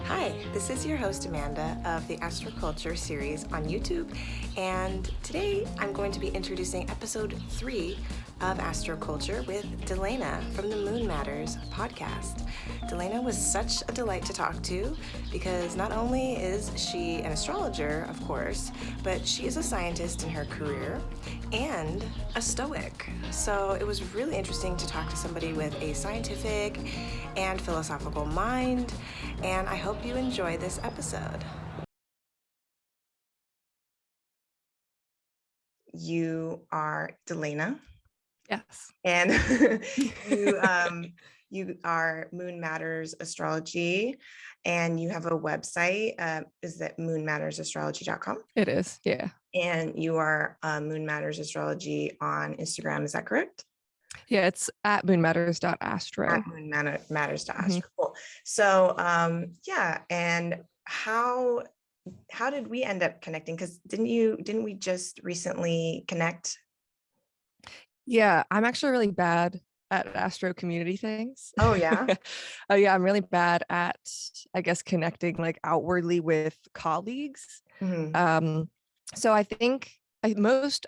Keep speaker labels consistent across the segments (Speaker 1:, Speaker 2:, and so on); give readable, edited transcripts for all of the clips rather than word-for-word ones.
Speaker 1: Hi, this is your host Amanda of the AstroCulture series on YouTube, and today I'm going to be introducing episode 3 of AstroCulture with Dalanah from the Moon Matters podcast. Dalanah was such a delight to talk to because not only is she an astrologer, of course, but she is a scientist in her career and a Stoic. So it was really interesting to talk to somebody with a scientific and philosophical mind, and I hope you enjoy this episode. You are Dalanah,
Speaker 2: Yes.
Speaker 1: and you you are Moon Matters Astrology, and you have a website. Is that moonmattersastrology.com?
Speaker 2: It is. Yeah.
Speaker 1: And you are Moon Matters Astrology on Instagram. Is that correct?
Speaker 2: Yeah. It's at moonmatters.astro.
Speaker 1: At Matters to
Speaker 2: Mhm.
Speaker 1: Astro. Cool. So yeah, and how did we end up connecting? Because didn't we just recently connect?
Speaker 2: Yeah. I'm actually really bad at astro community things.
Speaker 1: Oh yeah.
Speaker 2: Oh yeah. I'm really bad at, I guess, connecting like outwardly with colleagues.
Speaker 1: Mhm.
Speaker 2: So I think most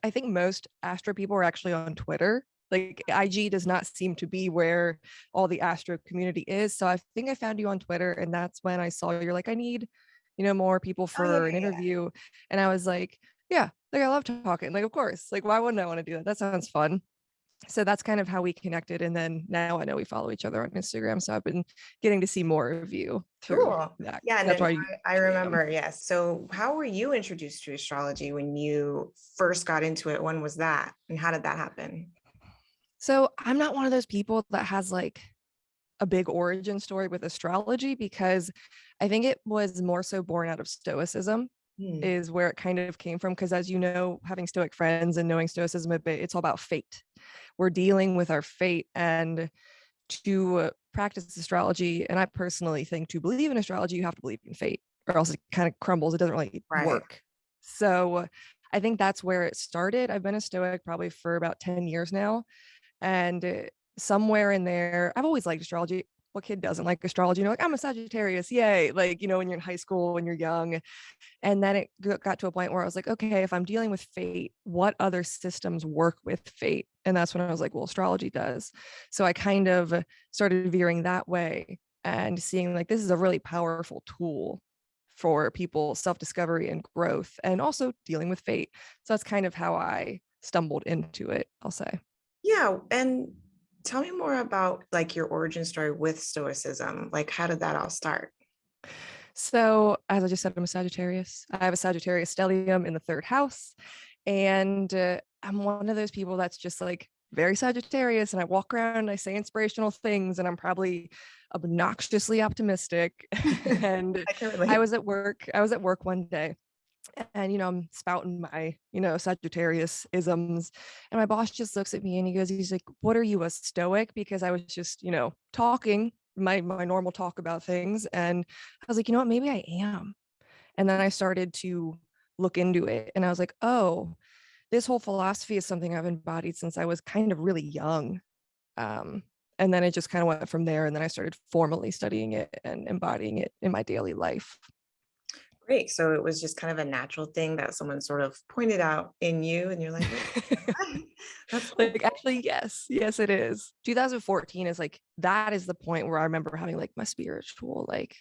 Speaker 2: astro people are actually on Twitter. Like IG does not seem to be where all the astro community is. So I think I found you on Twitter, and that's when I saw you're like, I need, more people
Speaker 1: Oh yeah,
Speaker 2: for an
Speaker 1: yeah.
Speaker 2: interview. And I was like, yeah, like I love talking. Like, of course, like why wouldn't I want to do that? That sounds fun. So that's kind of how we connected. And then now I know we follow each other on Instagram. So I've been getting to see more of you through
Speaker 1: Cool.
Speaker 2: that.
Speaker 1: Yeah, and
Speaker 2: That's
Speaker 1: then
Speaker 2: why you
Speaker 1: I
Speaker 2: actually am.
Speaker 1: remember, yes. So how were you introduced to astrology when you first got into it? When was that? And how did that happen?
Speaker 2: So I'm not one of those people that has like a big origin story with astrology, because I think it was more so born out of Stoicism
Speaker 1: Hmm.
Speaker 2: is where it kind of came from. Because as you know, having Stoic friends and knowing Stoicism a bit, it's all about fate. We're dealing with our fate, and to practice astrology, and I personally think to believe in astrology, you have to believe in fate, or else it kind of crumbles. It doesn't really
Speaker 1: Right.
Speaker 2: work. So I think that's where it started. I've been a Stoic probably for about 10 years now, and somewhere in there, I've always liked astrology. What kid doesn't like astrology? Like, I'm a Sagittarius, yay. Like, when you're in high school, when you're young. And then it got to a point where I was like, okay, if I'm dealing with fate, what other systems work with fate? And that's when I was like, well, astrology does. So I kind of started veering that way and seeing like this is a really powerful tool for people's self-discovery and growth, and also dealing with fate. So that's kind of how I stumbled into it, I'll say.
Speaker 1: Yeah, and tell me more about like your origin story with Stoicism. Like, how did that all start?
Speaker 2: So, as I just said, I'm a Sagittarius. I have a Sagittarius stellium in the third house. And I'm one of those people that's just like very Sagittarius. And I walk around and I say inspirational things, and I'm probably obnoxiously optimistic. And
Speaker 1: I can
Speaker 2: I
Speaker 1: relate.
Speaker 2: was at work. I was at work one day, and I'm spouting my Sagittarius isms, and my boss just looks at me and he's like, what are you, a Stoic? Because I was just talking my normal talk about things, and I was like, you know what, maybe I am. And then I started to look into it, and I was like, oh, this whole philosophy is something I've embodied since I was kind of really young. um, and then it just kind of went from there, and then I started formally studying it and embodying it in my daily life.
Speaker 1: Great. So it was just kind of a natural thing that someone sort of pointed out in you, and you're like, that's cool.
Speaker 2: Like, actually, yes, it is. 2014 is like, that is the point where I remember having like my spiritual, like,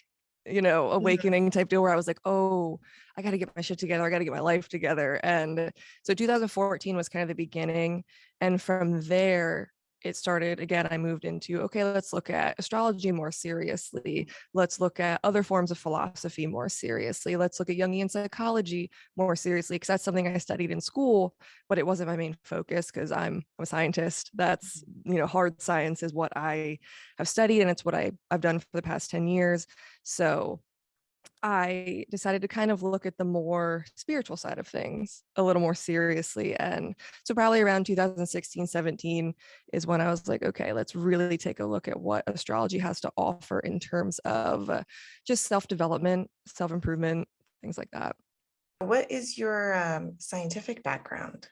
Speaker 1: Mhm.
Speaker 2: awakening type deal, where I was like, oh, I got to get my shit together. I got to get my life together. And so 2014 was kind of the beginning. And from there, it started again. I moved into, okay, let's look at astrology more seriously. Let's look at other forms of philosophy more seriously. Let's look at Jungian psychology more seriously, because that's something I studied in school, but it wasn't my main focus because I'm a scientist. That's, hard science is what I have studied, and it's what I've done for the past 10 years. So I decided to kind of look at the more spiritual side of things a little more seriously. And so probably around 2016, 17 is when I was like, okay, let's really take a look at what astrology has to offer in terms of just self-development, self-improvement, things like that.
Speaker 1: What is your scientific background?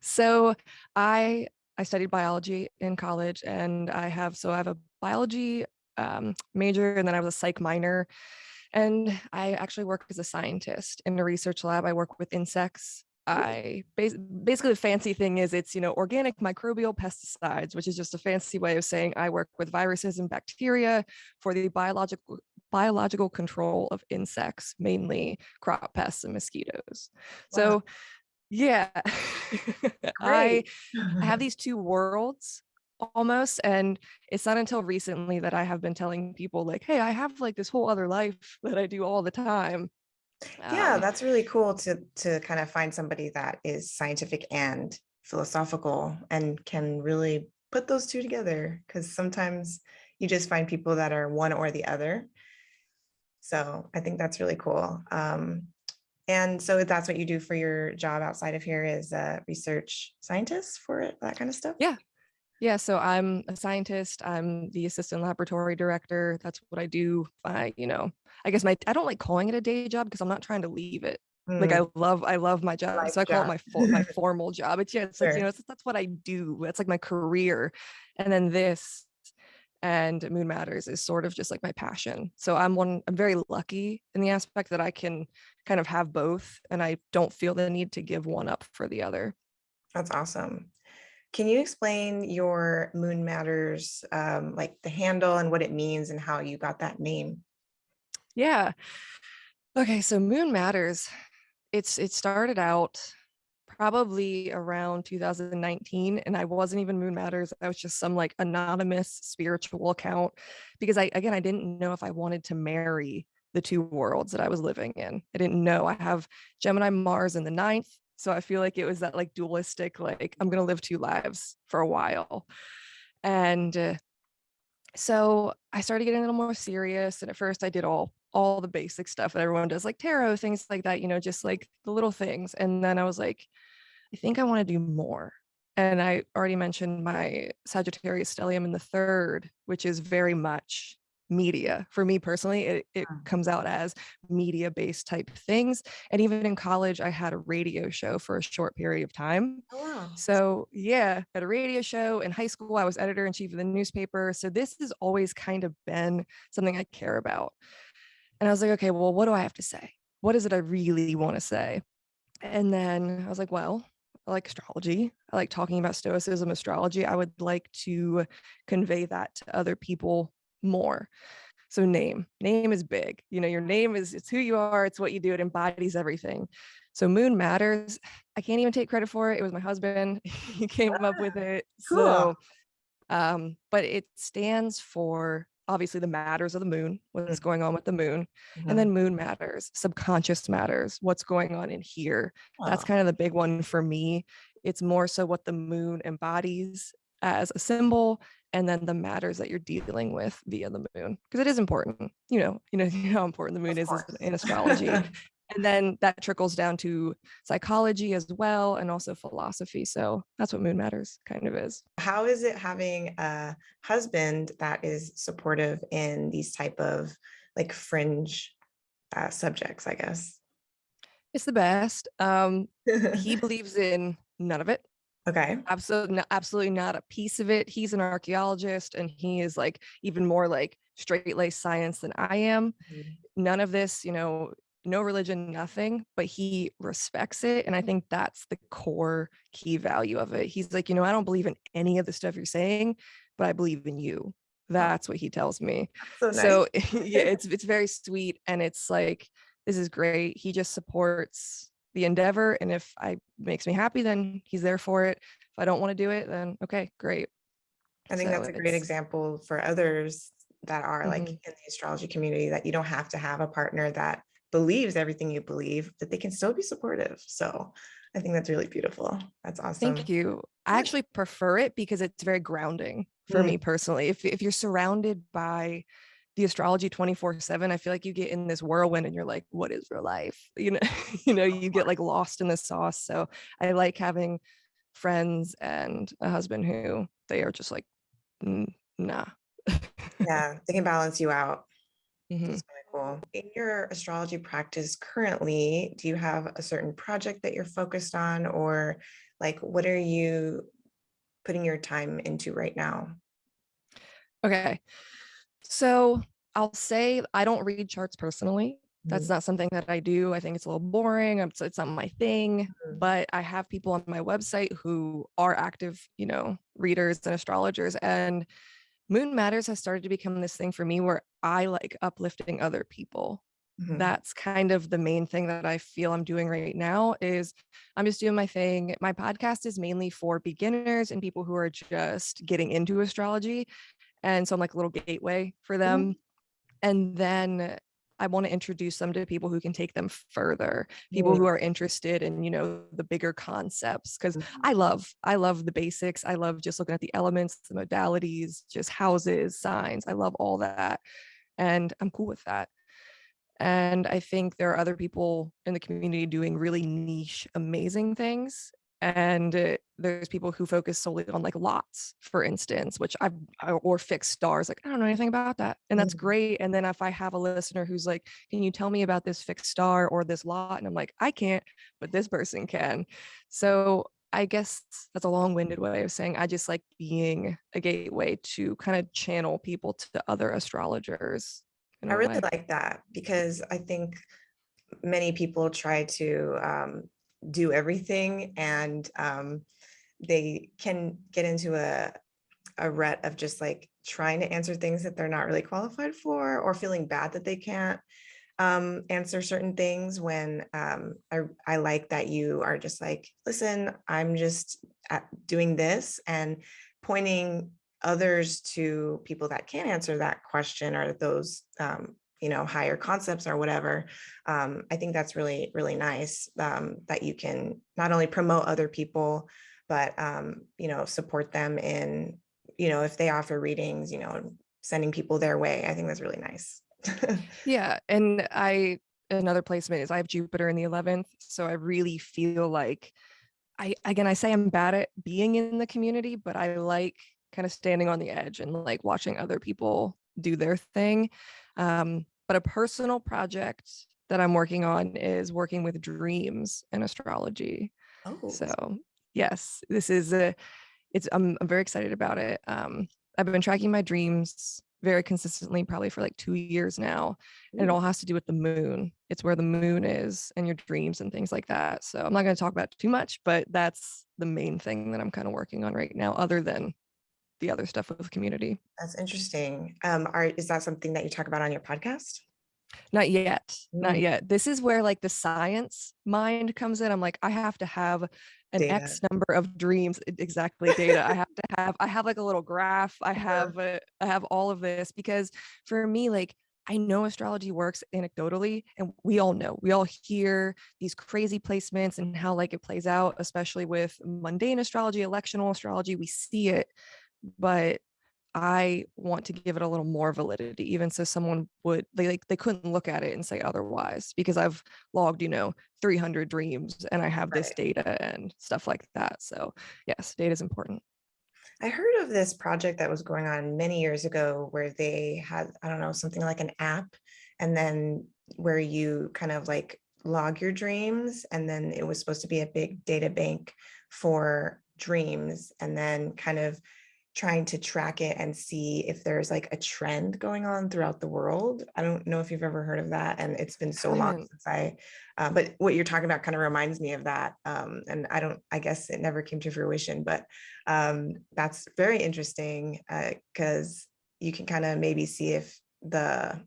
Speaker 2: So I studied biology in college, and I have a biology major, and then I was a psych minor. And I actually work as a scientist in a research lab. I work with insects. Basically the fancy thing is it's, organic microbial pesticides, which is just a fancy way of saying I work with viruses and bacteria for the biological control of insects, mainly crop pests and mosquitoes.
Speaker 1: Wow.
Speaker 2: So yeah, I
Speaker 1: Great.
Speaker 2: have these two worlds almost, and it's not until recently that I have been telling people like, hey, I have like this whole other life that I do all the time.
Speaker 1: Yeah, that's really cool to kind of find somebody that is scientific and philosophical and can really put those two together, because sometimes you just find people that are one or the other. So I think that's really cool. And so that's what you do for your job outside of here, is a research scientist for it, that kind of stuff?
Speaker 2: Yeah, so I'm a scientist. I'm the assistant laboratory director. That's what I do. I guess I don't like calling it a day job because I'm not trying to leave it. Like
Speaker 1: Mm,
Speaker 2: I love my job,
Speaker 1: life
Speaker 2: so I call it
Speaker 1: job.
Speaker 2: my formal job. It's like
Speaker 1: Sure.
Speaker 2: that's what I do. That's like my career, and then this and Moon Matters is sort of just like my passion. So I'm very lucky in the aspect that I can kind of have both, and I don't feel the need to give one up for the other.
Speaker 1: That's awesome. Can you explain your Moon Matters, like the handle and what it means and how you got that name?
Speaker 2: Yeah. Okay, so Moon Matters. It started out probably around 2019, and I wasn't even Moon Matters. I was just some like anonymous spiritual account because I didn't know if I wanted to marry the two worlds that I was living in. I didn't know. I have Gemini Mars in the ninth, so I feel like it was that like dualistic, like I'm gonna live two lives for a while. And so I started getting a little more serious. And at first I did all the basic stuff that everyone does, like tarot, things like that, just like the little things. And then I was like, I think I want to do more. And I already mentioned my Sagittarius stellium in the third, which is very much media. For me personally, it comes out as media based type things. And even in college, I had a radio show for a short period of time.
Speaker 1: Oh, wow.
Speaker 2: So yeah, at a radio show. In high school, I was editor in chief of the newspaper. So this has always kind of been something I care about. And I was like, okay, well, what do I have to say? What is it I really want to say? And then I was like, well, I like astrology. I like talking about Stoicism, astrology. I would like to convey that to other people more. So name is big. Your name it's who you are. It's what you do. It embodies everything. So Moon Matters. I can't even take credit for it. It was my husband. He came up with it.
Speaker 1: Cool.
Speaker 2: So, but it stands for obviously the matters of the moon, what's going on with the moon, and then Moon Matters, subconscious matters, what's going on in here. That's kind of the big one for me. It's more so what the moon embodies as a symbol, and then the matters that you're dealing with via the moon, because it is important. You know how important the moon is in astrology. And then that trickles down to psychology as well, and also philosophy. So that's what Moon Matters kind of is.
Speaker 1: How is it having a husband that is supportive in these type of like fringe subjects, I guess?
Speaker 2: It's the best. He believes in none of it.
Speaker 1: Okay.
Speaker 2: Absolutely not a piece of it. He's an archaeologist, and he is like even more like straight-laced science than I am. None of this, no religion, nothing, but he respects it. And I think that's the core key value of it. He's like, I don't believe in any of the stuff you're saying, but I believe in you. That's what he tells me.
Speaker 1: So nice.
Speaker 2: So yeah, it's very sweet. And it's like, this is great. He just supports the endeavor. And if it makes me happy, then he's there for it. If I don't want to do it, then okay, great.
Speaker 1: I think that's a great example for others that are like in the astrology community, that you don't have to have a partner that believes everything you believe, that they can still be supportive. So I think that's really beautiful. That's awesome.
Speaker 2: Thank you. I actually prefer it because it's very grounding for me personally. If you're surrounded by the astrology 24/7, I feel like you get in this whirlwind and you're like, what is real life? You get like lost in the sauce. So I like having friends and a husband who they are just like, nah.
Speaker 1: Yeah, they can balance you out.
Speaker 2: Mm-hmm.
Speaker 1: That's really cool. In your astrology practice currently, do you have a certain project that you're focused on, or like what are you putting your time into right now?
Speaker 2: Okay. So I'll say I don't read charts personally. That's
Speaker 1: Mhm.
Speaker 2: not something that I do. I think it's a little boring. It's not my thing.
Speaker 1: Mhm.
Speaker 2: But I have people on my website who are active, readers and astrologers. And Moon Matters has started to become this thing for me where I like uplifting other people.
Speaker 1: Mhm.
Speaker 2: That's kind of the main thing that I feel I'm doing right now is I'm just doing my thing. My podcast is mainly for beginners and people who are just getting into astrology. And so I'm like a little gateway for them.
Speaker 1: Mhm.
Speaker 2: And then I want to introduce them to people who can take them further, people
Speaker 1: Mhm.
Speaker 2: who are interested in, the bigger concepts. Cause
Speaker 1: Mhm.
Speaker 2: I love the basics. I love just looking at the elements, the modalities, just houses, signs. I love all that. And I'm cool with that. And I think there are other people in the community doing really niche, amazing things. And there's people who focus solely on like lots, for instance, or fixed stars. Like, I don't know anything about that. And that's
Speaker 1: Mhm.
Speaker 2: great. And then if I have a listener who's like, can you tell me about this fixed star or this lot? And I'm like, I can't, but this person can. So I guess that's a long-winded way of saying I just like being a gateway to kind of channel people to other astrologers in
Speaker 1: I
Speaker 2: a
Speaker 1: really
Speaker 2: way.
Speaker 1: like that because I think many people try to do everything, and they can get into a rut of just like trying to answer things that they're not really qualified for, or feeling bad that they can't answer certain things when I like that you are just like, listen, I'm just doing this and pointing others to people that can answer that question, or those higher concepts or whatever. I think that's really, really nice, that you can not only promote other people, but support them in, if they offer readings, sending people their way. I think that's really nice.
Speaker 2: Yeah, and another placement is I have Jupiter in the 11th, so I really feel like I say I'm bad at being in the community, but I like kind of standing on the edge and like watching other people do their thing. But a personal project that I'm working on is working with dreams and astrology.
Speaker 1: Oh.
Speaker 2: So yes, this is I'm very excited about it. I've been tracking my dreams very consistently, probably for like 2 years now. And it
Speaker 1: Ooh.
Speaker 2: all has to do with the moon. It's where the moon is and your dreams and things like that. So I'm not going to talk about it too much, but that's the main thing that I'm kind of working on right now, other than the other stuff with the community.
Speaker 1: That's interesting. Is that something that you talk about on your podcast?
Speaker 2: Not yet. Not
Speaker 1: Mm,
Speaker 2: yet. This is where like the science mind comes in. I'm like, I have to have an
Speaker 1: data.
Speaker 2: X number of dreams, exactly data. I have like a little graph.
Speaker 1: Uh-huh.
Speaker 2: I have all of this because for me, like I know astrology works anecdotally, and we all know, we all hear these crazy placements and how like it plays out, especially with mundane astrology, electional astrology. We see it, but I want to give it a little more validity, even so someone would they couldn't look at it and say otherwise because I've logged 300 dreams and I have this
Speaker 1: Right.
Speaker 2: data and stuff like that. So yes, data is important.
Speaker 1: I heard of this project that was going on many years ago where they had, I don't know, something like an app, and then where you kind of like log your dreams, and then it was supposed to be a big data bank for dreams, and then kind of trying to track it and see if there's like a trend going on throughout the world. I don't know if you've ever heard of that, and it's been so long
Speaker 2: Haven't.
Speaker 1: since but what you're talking about kind of reminds me of that. And I guess it never came to fruition, but that's very interesting, because you can kind of maybe see if the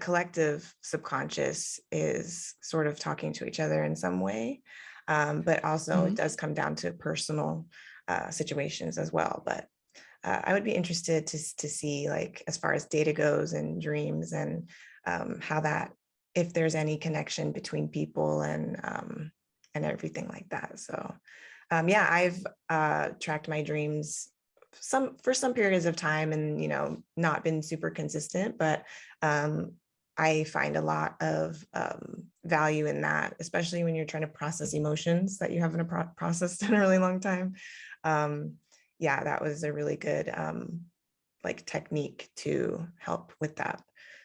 Speaker 1: collective subconscious is sort of talking to each other in some way. But also it
Speaker 2: Mhm.
Speaker 1: does come down to personal situations as well. But I would be interested to see, like, as far as data goes and dreams, and how that, if there's any connection between people, and everything like that. So yeah, I've tracked my dreams for some periods of time, and not been super consistent, but um, I find a lot of value in that, especially when you're trying to process emotions that you haven't processed in a really long time. um, yeah, that was a really good like technique to help with that.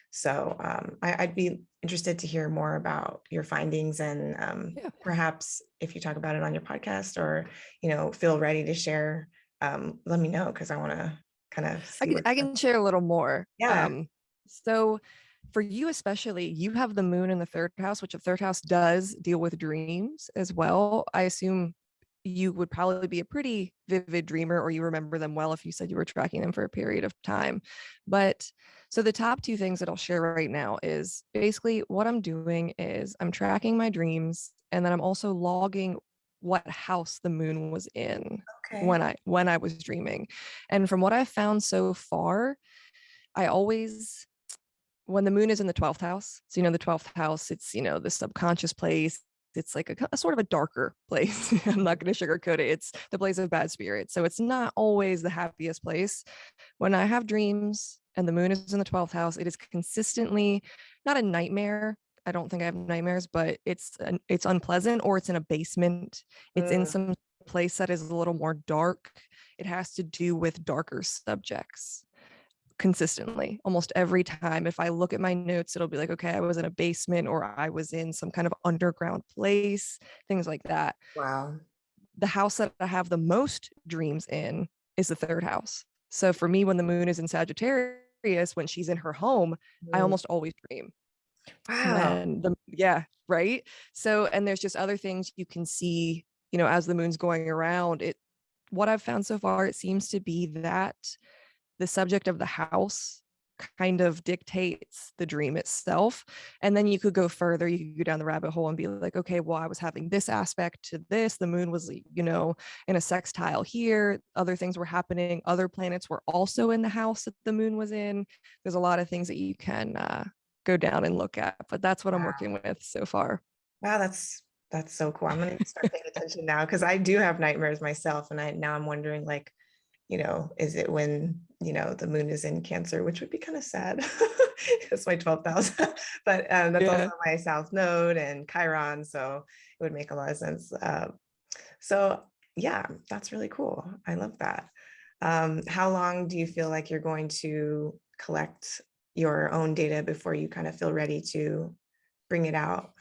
Speaker 1: So I'd be interested to hear more about your findings, and
Speaker 2: Yeah.
Speaker 1: perhaps if you talk about it on your podcast, or feel ready to share, let me know, because I want to kind of
Speaker 2: I
Speaker 1: see
Speaker 2: can
Speaker 1: where
Speaker 2: I can share a little more.
Speaker 1: yeah.
Speaker 2: So for you especially, you have the moon in the third house, which the third house does deal with dreams as well. I assume you would probably be a pretty vivid dreamer, or you remember them well if you said you were tracking them for a period of time. But so the top two things that I'll share right now is basically what I'm doing is I'm tracking my dreams, and then I'm also logging what house the moon was in
Speaker 1: Okay.
Speaker 2: when I was dreaming. And from what I've found so far, I always, when the moon is in the 12th house, so the 12th house, it's the subconscious place. It's like a sort of a darker place. I'm not going to sugarcoat it. It's the place of bad spirits, so it's not always the happiest place. When I have dreams and the moon is in the 12th house, it is consistently not a nightmare. I don't think I have nightmares, but it's unpleasant, or it's in a basement. It's in
Speaker 1: Mm,
Speaker 2: some place that is a little more dark. It has to do with darker subjects consistently. Almost every time, if I look at my notes, it'll be like, okay, I was in a basement, or I was in some kind of underground place, things like that.
Speaker 1: wow.
Speaker 2: The house that I have the most dreams in is the third house. So for me, when the moon is in Sagittarius, when she's in her home, I
Speaker 1: Mm,
Speaker 2: almost always dream.
Speaker 1: wow.
Speaker 2: When the yeah, right. So, and there's just other things you can see, as the moon's going around it. What I've found so far, it seems to be that the subject of the house kind of dictates the dream itself. And then you could go further, you could go down the rabbit hole and be like, okay, well, I was having this aspect to this. The moon was, in a sextile here. Other things were happening. Other planets were also in the house that the moon was in. There's a lot of things that you can go down and look at, but that's what I'm
Speaker 1: Wow.
Speaker 2: working with so far.
Speaker 1: Wow, that's so cool. I'm gonna start paying attention now because I do have nightmares myself, and I'm wondering like, is it when the moon is in Cancer, which would be kind of sad. It's my 12th house, but that's also
Speaker 2: Yeah.
Speaker 1: my South Node and Chiron, so it would make a lot of sense. So yeah, that's really cool. I love that. How long do you feel like you're going to collect your own data before you kind of feel ready to bring it out?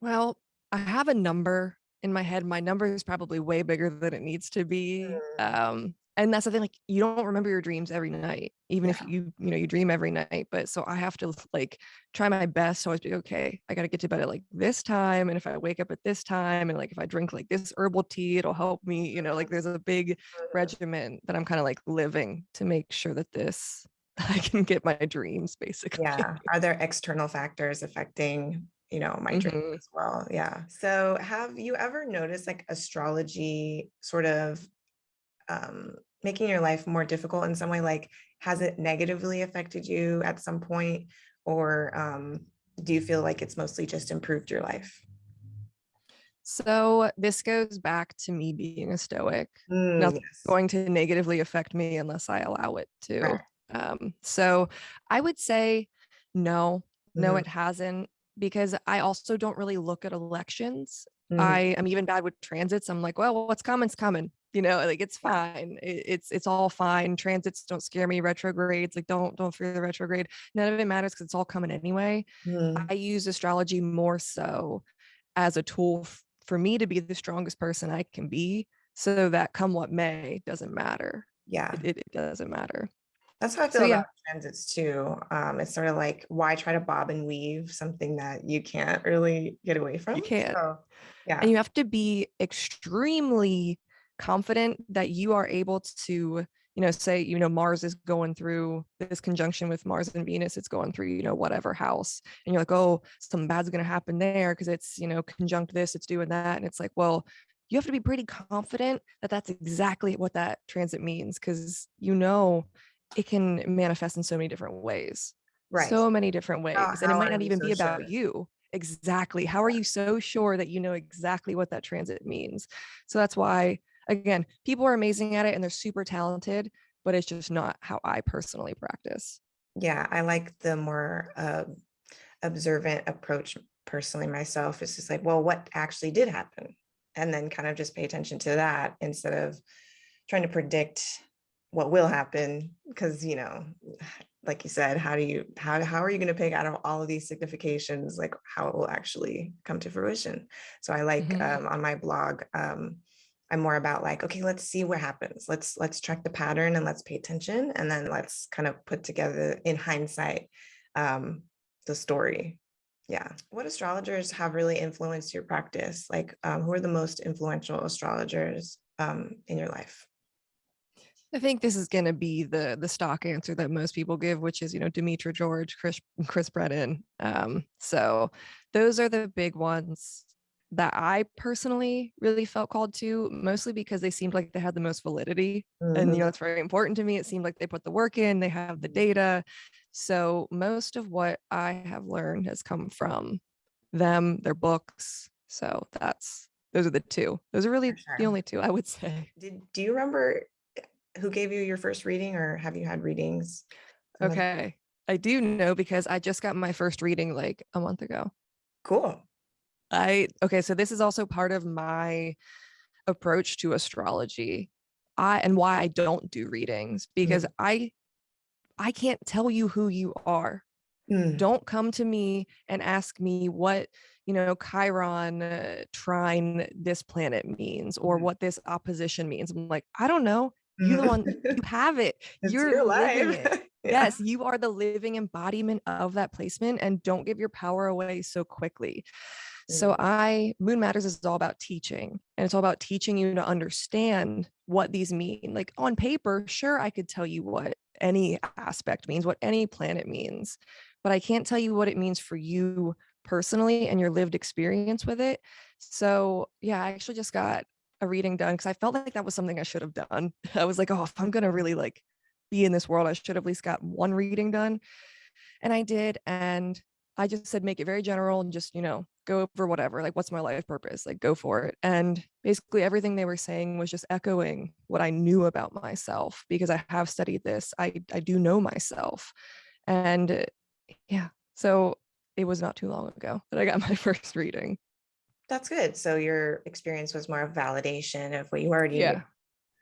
Speaker 2: Well, I have a number in my head. My number is probably way bigger than it needs to be.
Speaker 1: Mm,
Speaker 2: And that's the thing, like you don't remember your dreams every night, even if
Speaker 1: yeah.
Speaker 2: you dream every night. But so I have to like try my best to always be okay. I got to get to bed at like this time, and if I wake up at this time, and like if I drink like this herbal tea, it'll help me. Like there's a big
Speaker 1: Mhm.
Speaker 2: regimen that I'm kind of like living to make sure that this I can get my dreams basically.
Speaker 1: Yeah. Are there external factors affecting, my dreams
Speaker 2: Hmm.
Speaker 1: as well? Yeah. So have you ever noticed like astrology sort of making your life more difficult in some way? Like, has it negatively affected you at some point? Or do you feel like it's mostly just improved your life?
Speaker 2: So this goes back to me being a stoic.
Speaker 1: Mm,
Speaker 2: Nothing's
Speaker 1: yes.
Speaker 2: going to negatively affect me unless I allow it
Speaker 1: Right.
Speaker 2: to. So I would say no, no,
Speaker 1: Mhm,
Speaker 2: it hasn't, because I also don't really look at elections.
Speaker 1: mhm,
Speaker 2: I am even bad with transits. I'm like, well, what's coming's coming. Like it's
Speaker 1: yeah.
Speaker 2: fine. It's all fine. Transits don't scare me. Retrogrades, like don't fear the retrograde. None of it matters because it's all coming anyway.
Speaker 1: Mhm,
Speaker 2: I use astrology more so as a tool for me to be the strongest person I can be, so that come what may, doesn't matter.
Speaker 1: yeah.
Speaker 2: It doesn't matter.
Speaker 1: That's how I
Speaker 2: So
Speaker 1: feel
Speaker 2: yeah,
Speaker 1: about transits too. It's sort of like, why try to bob and weave something that you can't really get away
Speaker 2: you
Speaker 1: from?
Speaker 2: can't.
Speaker 1: So,
Speaker 2: And
Speaker 1: yeah.
Speaker 2: you have to be extremely confident that you are able to, say, Mars is going through this conjunction with Mars and Venus, it's going through, whatever house. And you're like, oh, something bad's going to happen there because it's, conjunct this, it's doing that. And it's like, well, you have to be pretty confident that that's exactly what that transit means, because, it can manifest in so many different ways.
Speaker 1: Right.
Speaker 2: So many different ways. And it
Speaker 1: How
Speaker 2: might
Speaker 1: are
Speaker 2: not
Speaker 1: you
Speaker 2: even
Speaker 1: so
Speaker 2: be
Speaker 1: sure?
Speaker 2: about you. Exactly. How are you so sure that you know exactly what that transit means? So that's why, again, people are amazing at it and they're super talented, but it's just not how I personally practice.
Speaker 1: Yeah, I like the more observant approach personally myself. It's just like, well, what actually did happen? And then kind of just pay attention to that instead of trying to predict what will happen. Because, like you said, how are you going to pick out of all of these significations, like how it will actually come to fruition? So I like
Speaker 2: Mhm.
Speaker 1: on my blog, I'm more about like, okay, let's see what happens. Let's track the pattern and let's pay attention. And then let's kind of put together in hindsight the story. Yeah. What astrologers have really influenced your practice? Like, who are the most influential astrologers in your life?
Speaker 2: I think this is going to be the stock answer that most people give, which is, Demetra George, Chris Brennan. So those are the big ones that I personally really felt called to, mostly because they seemed like they had the most validity. And,
Speaker 1: Mhm.
Speaker 2: it's very important to me. It seemed like they put the work in, they have the data. So most of what I have learned has come from them, their books. So those are the two. Those are really
Speaker 1: For
Speaker 2: the
Speaker 1: sure.
Speaker 2: only two I would say.
Speaker 1: Do you remember who gave you your first reading, or have you had readings in the—
Speaker 2: Okay. I do know because I just got my first reading like a month ago.
Speaker 1: Cool.
Speaker 2: Okay, so this is also part of my approach to astrology. And why I don't do readings because
Speaker 1: Mm.
Speaker 2: I can't tell you who you are.
Speaker 1: Mm.
Speaker 2: Don't come to me and ask me what, Chiron trine this planet means or
Speaker 1: Mm.
Speaker 2: what this opposition means. I'm like, I don't know. You the
Speaker 1: Mm.
Speaker 2: one, you have it.
Speaker 1: It's
Speaker 2: You're
Speaker 1: your
Speaker 2: living it.
Speaker 1: life. Yeah.
Speaker 2: Yes, you are the living embodiment of that placement and don't give your power away so quickly. So
Speaker 1: Mm.
Speaker 2: Moon Matters is all about teaching, and it's all about teaching you to understand what these mean. Like on paper, sure, I could tell you what any aspect means, what any planet means, but I can't tell you what it means for you personally and your lived experience with it. So yeah, I actually just got a reading done because I felt like that was something I should have done. I was like, oh, if I'm gonna really like be in this world, I should have at least got one reading done. And I did. And I just said, make it very general and just, go over whatever, like, what's my life purpose? Like, go for it. And basically, everything they were saying was just echoing what I knew about myself because I have studied this. I do know myself. And yeah, so it was not too long ago that I got my first reading.
Speaker 1: That's good. So your experience was more of validation of what you already knew,
Speaker 2: Yeah.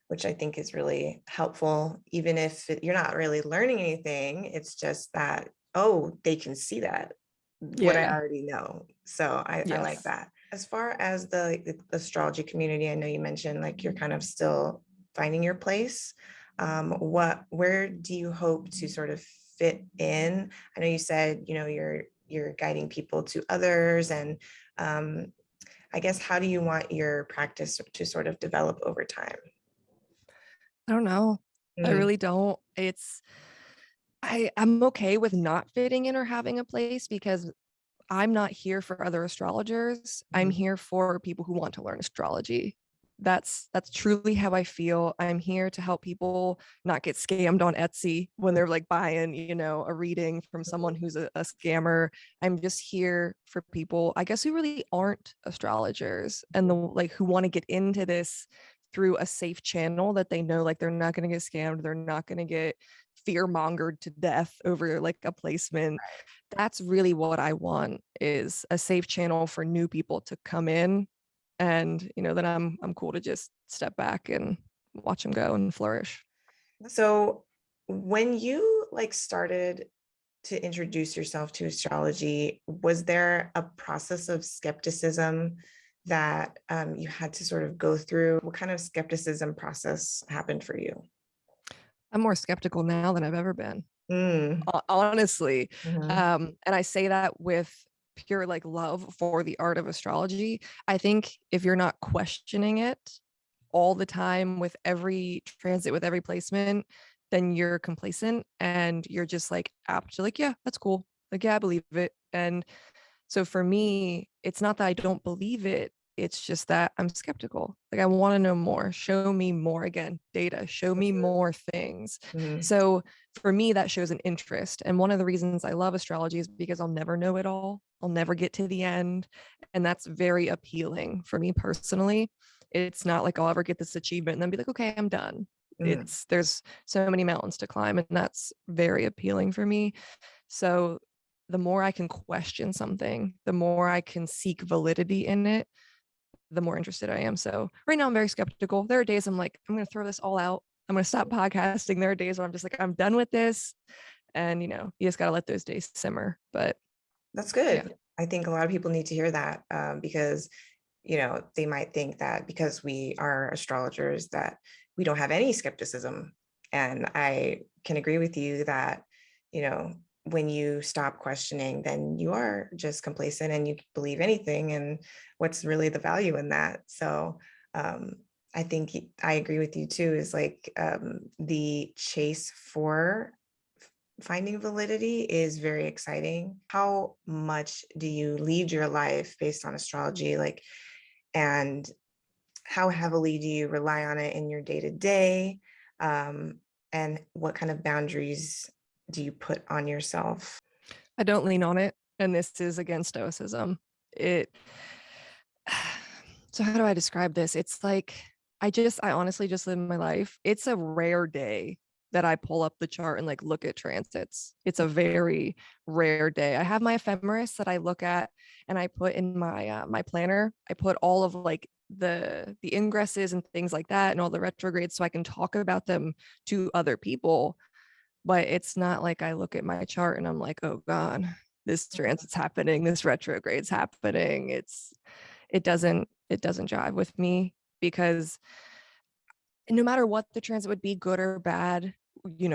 Speaker 1: which I think is really helpful. Even if you're not really learning anything, it's just that, oh, they can see that, what I
Speaker 2: Yeah.
Speaker 1: already know. So I like
Speaker 2: Yes.
Speaker 1: that. As far as the astrology community, I know you mentioned like you're kind of still finding your place. Where do you hope to sort of fit in? I know you said, you're guiding people to others, and I guess, how do you want your practice to sort of develop over time?
Speaker 2: I don't know. I
Speaker 1: Mm.
Speaker 2: really don't. I'm okay with not fitting in or having a place because I'm not here for other astrologers. I'm
Speaker 1: Mhm.
Speaker 2: here for people who want to learn astrology. That's truly how I feel. I'm here to help people not get scammed on Etsy when they're like buying, a reading from someone who's a scammer. I'm just here for people, I guess, who really aren't astrologers and the like who want to get into this through a safe channel that they know like they're not going to get scammed, they're not going to get fear mongered to death over like a placement. That's really what I want, is a safe channel for new people to come in, and then I'm cool to just step back and watch them go and flourish.
Speaker 1: So when you like started to introduce yourself to astrology, was there a process of skepticism that you had to sort of go through? What kind of skepticism process happened for you?
Speaker 2: I'm more skeptical now than I've ever been,
Speaker 1: Mm.
Speaker 2: honestly.
Speaker 1: Mhm.
Speaker 2: And I say that with pure like love for the art of astrology. I think if you're not questioning it all the time with every transit, with every placement, then you're complacent and you're just like apt to like, yeah, that's cool. Like, yeah, I believe it. And so for me, it's not that I don't believe it. It's just that I'm skeptical. Like, I want to know more. Show me more. Again, data, show me more things.
Speaker 1: Mhm.
Speaker 2: So for me, that shows an interest. And one of the reasons I love astrology is because I'll never know it all. I'll never get to the end. And that's very appealing for me personally. It's not like I'll ever get this achievement and then be like, okay, I'm done.
Speaker 1: Mhm.
Speaker 2: There's so many mountains to climb, and that's very appealing for me. So the more I can question something, the more I can seek validity in it, the more interested I am. So right now I'm very skeptical. There are days I'm like, I'm going to throw this all out. I'm going to stop podcasting. There are days where I'm just like, I'm done with this. And, you just got to let those days simmer. But
Speaker 1: That's
Speaker 2: yeah.
Speaker 1: good. I think a lot of people need to hear that, because they might think that because we are astrologers that we don't have any skepticism. And I can agree with you that, when you stop questioning, then you are just complacent and you believe anything. And what's really the value in that? So I think I agree with you too, is like the chase for finding validity is very exciting. How much do you lead your life based on astrology? And how heavily do you rely on it in your day to day? And what kind of boundaries do you put on yourself?
Speaker 2: I don't lean on it. And this is against Stoicism. So how do I describe this? It's like, I honestly just live my life. It's a rare day that I pull up the chart and like look at transits. It's a very rare day. I have my ephemeris that I look at, and I put in my my planner. I put all of like the ingresses and things like that and all the retrogrades so I can talk about them to other people. But it's not like I look at my chart and I'm like, oh God, this transit's happening, this retrograde's happening. It doesn't jive with me, because no matter what the transit would be, good or bad,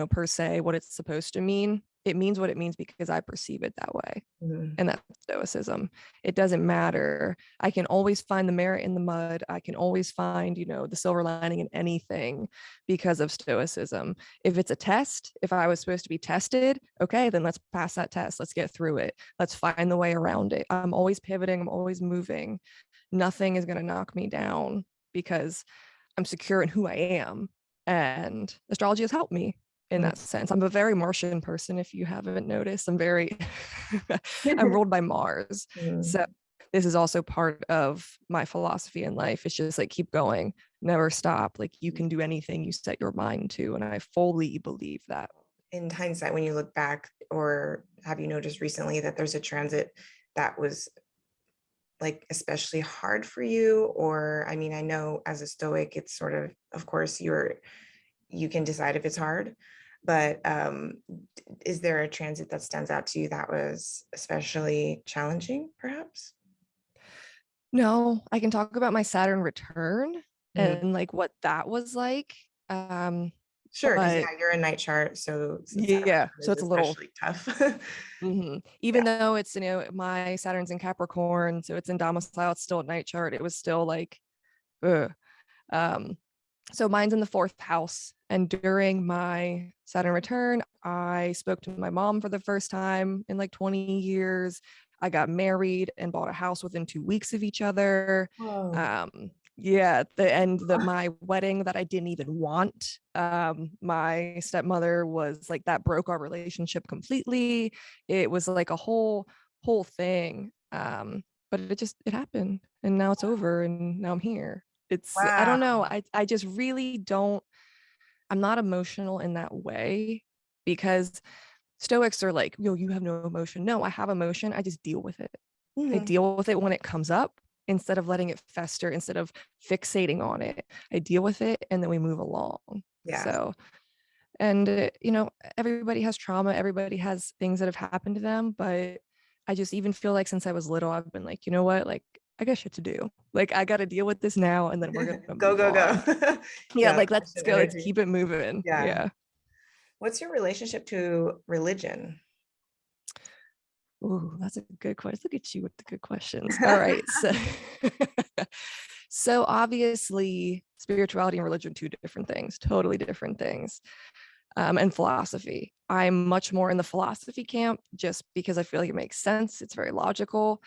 Speaker 2: per se, what it's supposed to mean, it means what it means because I perceive it that way. And that's Stoicism. It doesn't matter. I can always find the merit in the mud. I can always find, the silver lining in anything because of Stoicism. If it's a test, if I was supposed to be tested, okay, then let's pass that test. Let's get through it. Let's find the way around it. I'm always pivoting. I'm always moving. Nothing is going to knock me down because I'm secure in who I am. And astrology has helped me in that sense. I'm a very Martian person, if you haven't noticed. I'm ruled by Mars. So this is also part of my philosophy in life. It's just like, keep going, never stop. Like, you can do anything you set your mind to. And I fully believe that.
Speaker 1: In hindsight, when you look back, or have you noticed recently that there's a transit that was like especially hard for you? Or, I mean, I know as a Stoic, it's sort of course, you can decide if it's hard, but is there a transit that stands out to you that was especially challenging, perhaps?
Speaker 2: No, I can talk about my Saturn return and like what that was like.
Speaker 1: Sure, because
Speaker 2: but
Speaker 1: you're a night chart, so
Speaker 2: yeah, so it's a little
Speaker 1: especially tough.
Speaker 2: even though it's, my Saturn's in Capricorn, so it's in domicile, it's still a night chart. It was still like, ugh. So mine's in the 4th house, and during my Saturn return, I spoke to my mom for the first time in like 20 years. I got married and bought a house within 2 weeks of each other.
Speaker 1: Whoa.
Speaker 2: Yeah, my wedding that I didn't even want. My stepmother was like, that broke our relationship completely. It was like a whole thing. But it happened, and now it's over, and now I'm here. I don't know.
Speaker 1: Wow.
Speaker 2: I just really don't, I'm not emotional in that way, because Stoics are like, yo, you have no emotion. No, I have emotion. I just deal with it. I deal with it when it comes up instead of letting it fester, instead of fixating on it. I deal with it and then we move along.
Speaker 1: Yeah.
Speaker 2: So, and everybody has trauma. Everybody has things that have happened to them. But I just even feel like since I was little, I've been like, you know what? Like, I got shit to do. Like, I got to deal with this now, and then we're going to
Speaker 1: Go,
Speaker 2: move
Speaker 1: go,
Speaker 2: on.
Speaker 1: go.
Speaker 2: Yeah, like, let's
Speaker 1: constant
Speaker 2: go. Let's
Speaker 1: energy.
Speaker 2: keep it moving. Yeah.
Speaker 1: What's your relationship to religion?
Speaker 2: Ooh, that's a good question. Look at you with the good questions. All right. So obviously spirituality and religion, two different things, totally different things. And philosophy. I'm much more in the philosophy camp just because I feel like it makes sense. It's very logical.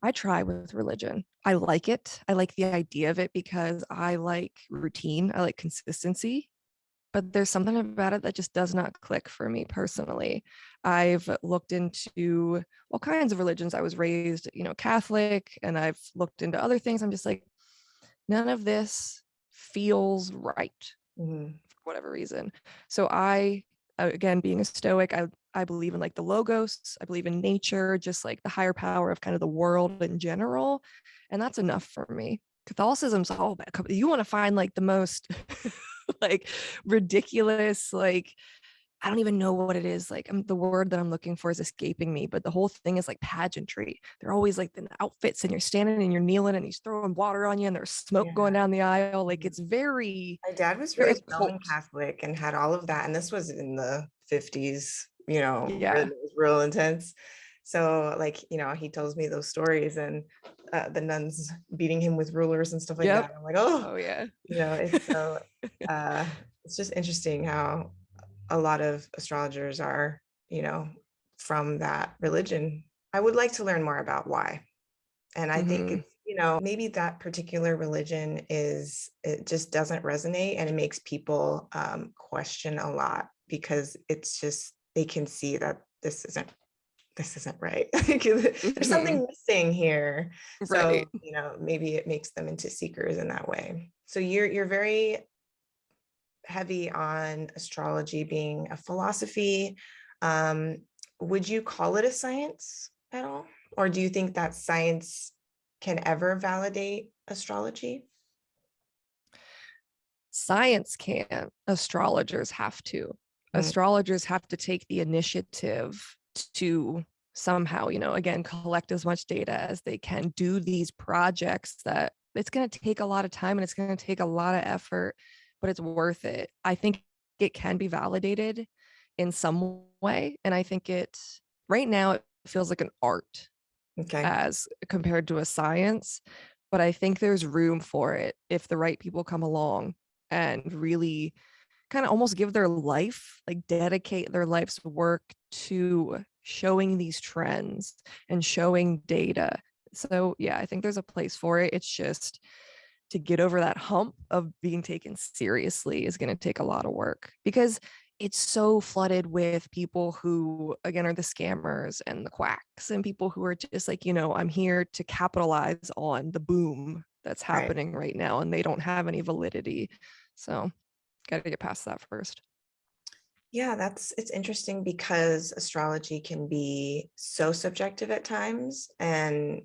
Speaker 2: I try with religion. I like it. I like the idea of it because I like routine. I like consistency. But there's something about it that just does not click for me personally. I've looked into all kinds of religions. I was raised, Catholic, and I've looked into other things. I'm just like, none of this feels right for whatever reason. So again, being a Stoic, I believe in like the logos. I believe in nature, just like the higher power of kind of the world in general. And that's enough for me. Catholicism's all about, you want to find like the most like ridiculous, like I don't even know what it is. Like the word that I'm looking for is escaping me, but the whole thing is like pageantry. They're always like in outfits and you're standing and you're kneeling and he's throwing water on you and there's smoke going
Speaker 1: Yeah.
Speaker 2: down the aisle. Like it's very,
Speaker 1: My dad was
Speaker 2: very
Speaker 1: raised
Speaker 2: occult.
Speaker 1: Roman Catholic and had all of that. And this was in the 50s, you know, where
Speaker 2: Yeah.
Speaker 1: it was real intense. So, like, you know, he tells me those stories and the nuns beating him with rulers and stuff like
Speaker 2: Yep.
Speaker 1: that. I'm like, oh,
Speaker 2: Oh yeah.
Speaker 1: you know, uh, it's just interesting how a lot of astrologers are, you know, from that religion. I would like to learn more about why. And I think
Speaker 2: Hmm.
Speaker 1: it's, you know, maybe that particular religion it just doesn't resonate and it makes people question a lot because it's just, they can see that this isn't right. There's
Speaker 2: Hmm.
Speaker 1: something missing here. So,
Speaker 2: Right.
Speaker 1: you know, maybe it makes them into seekers in that way. So you're very heavy on astrology being a philosophy. Um, would you call it a science at all? Or do you think that science can ever validate astrology?
Speaker 2: Science can't. Astrologers have to.
Speaker 1: Mm,
Speaker 2: Astrologers have to take the initiative to somehow, again, collect as much data as they can, do these projects that it's going to take a lot of time and it's going to take a lot of effort, but it's worth it. I think it can be validated in some way. And I think right now, it feels like an art
Speaker 1: okay.
Speaker 2: as compared to a science, but I think there's room for it if the right people come along and really kind of almost give their life, like dedicate their life's work to showing these trends and showing data. So, yeah, I think there's a place for it. It's just to get over that hump of being taken seriously is going to take a lot of work because it's so flooded with people who, again, are the scammers and the quacks and people who are just like, I'm here to capitalize on the boom that's
Speaker 1: Right.
Speaker 2: happening right now and they don't have any validity. So, got to get past that first.
Speaker 1: Yeah, it's interesting because astrology can be so subjective at times. And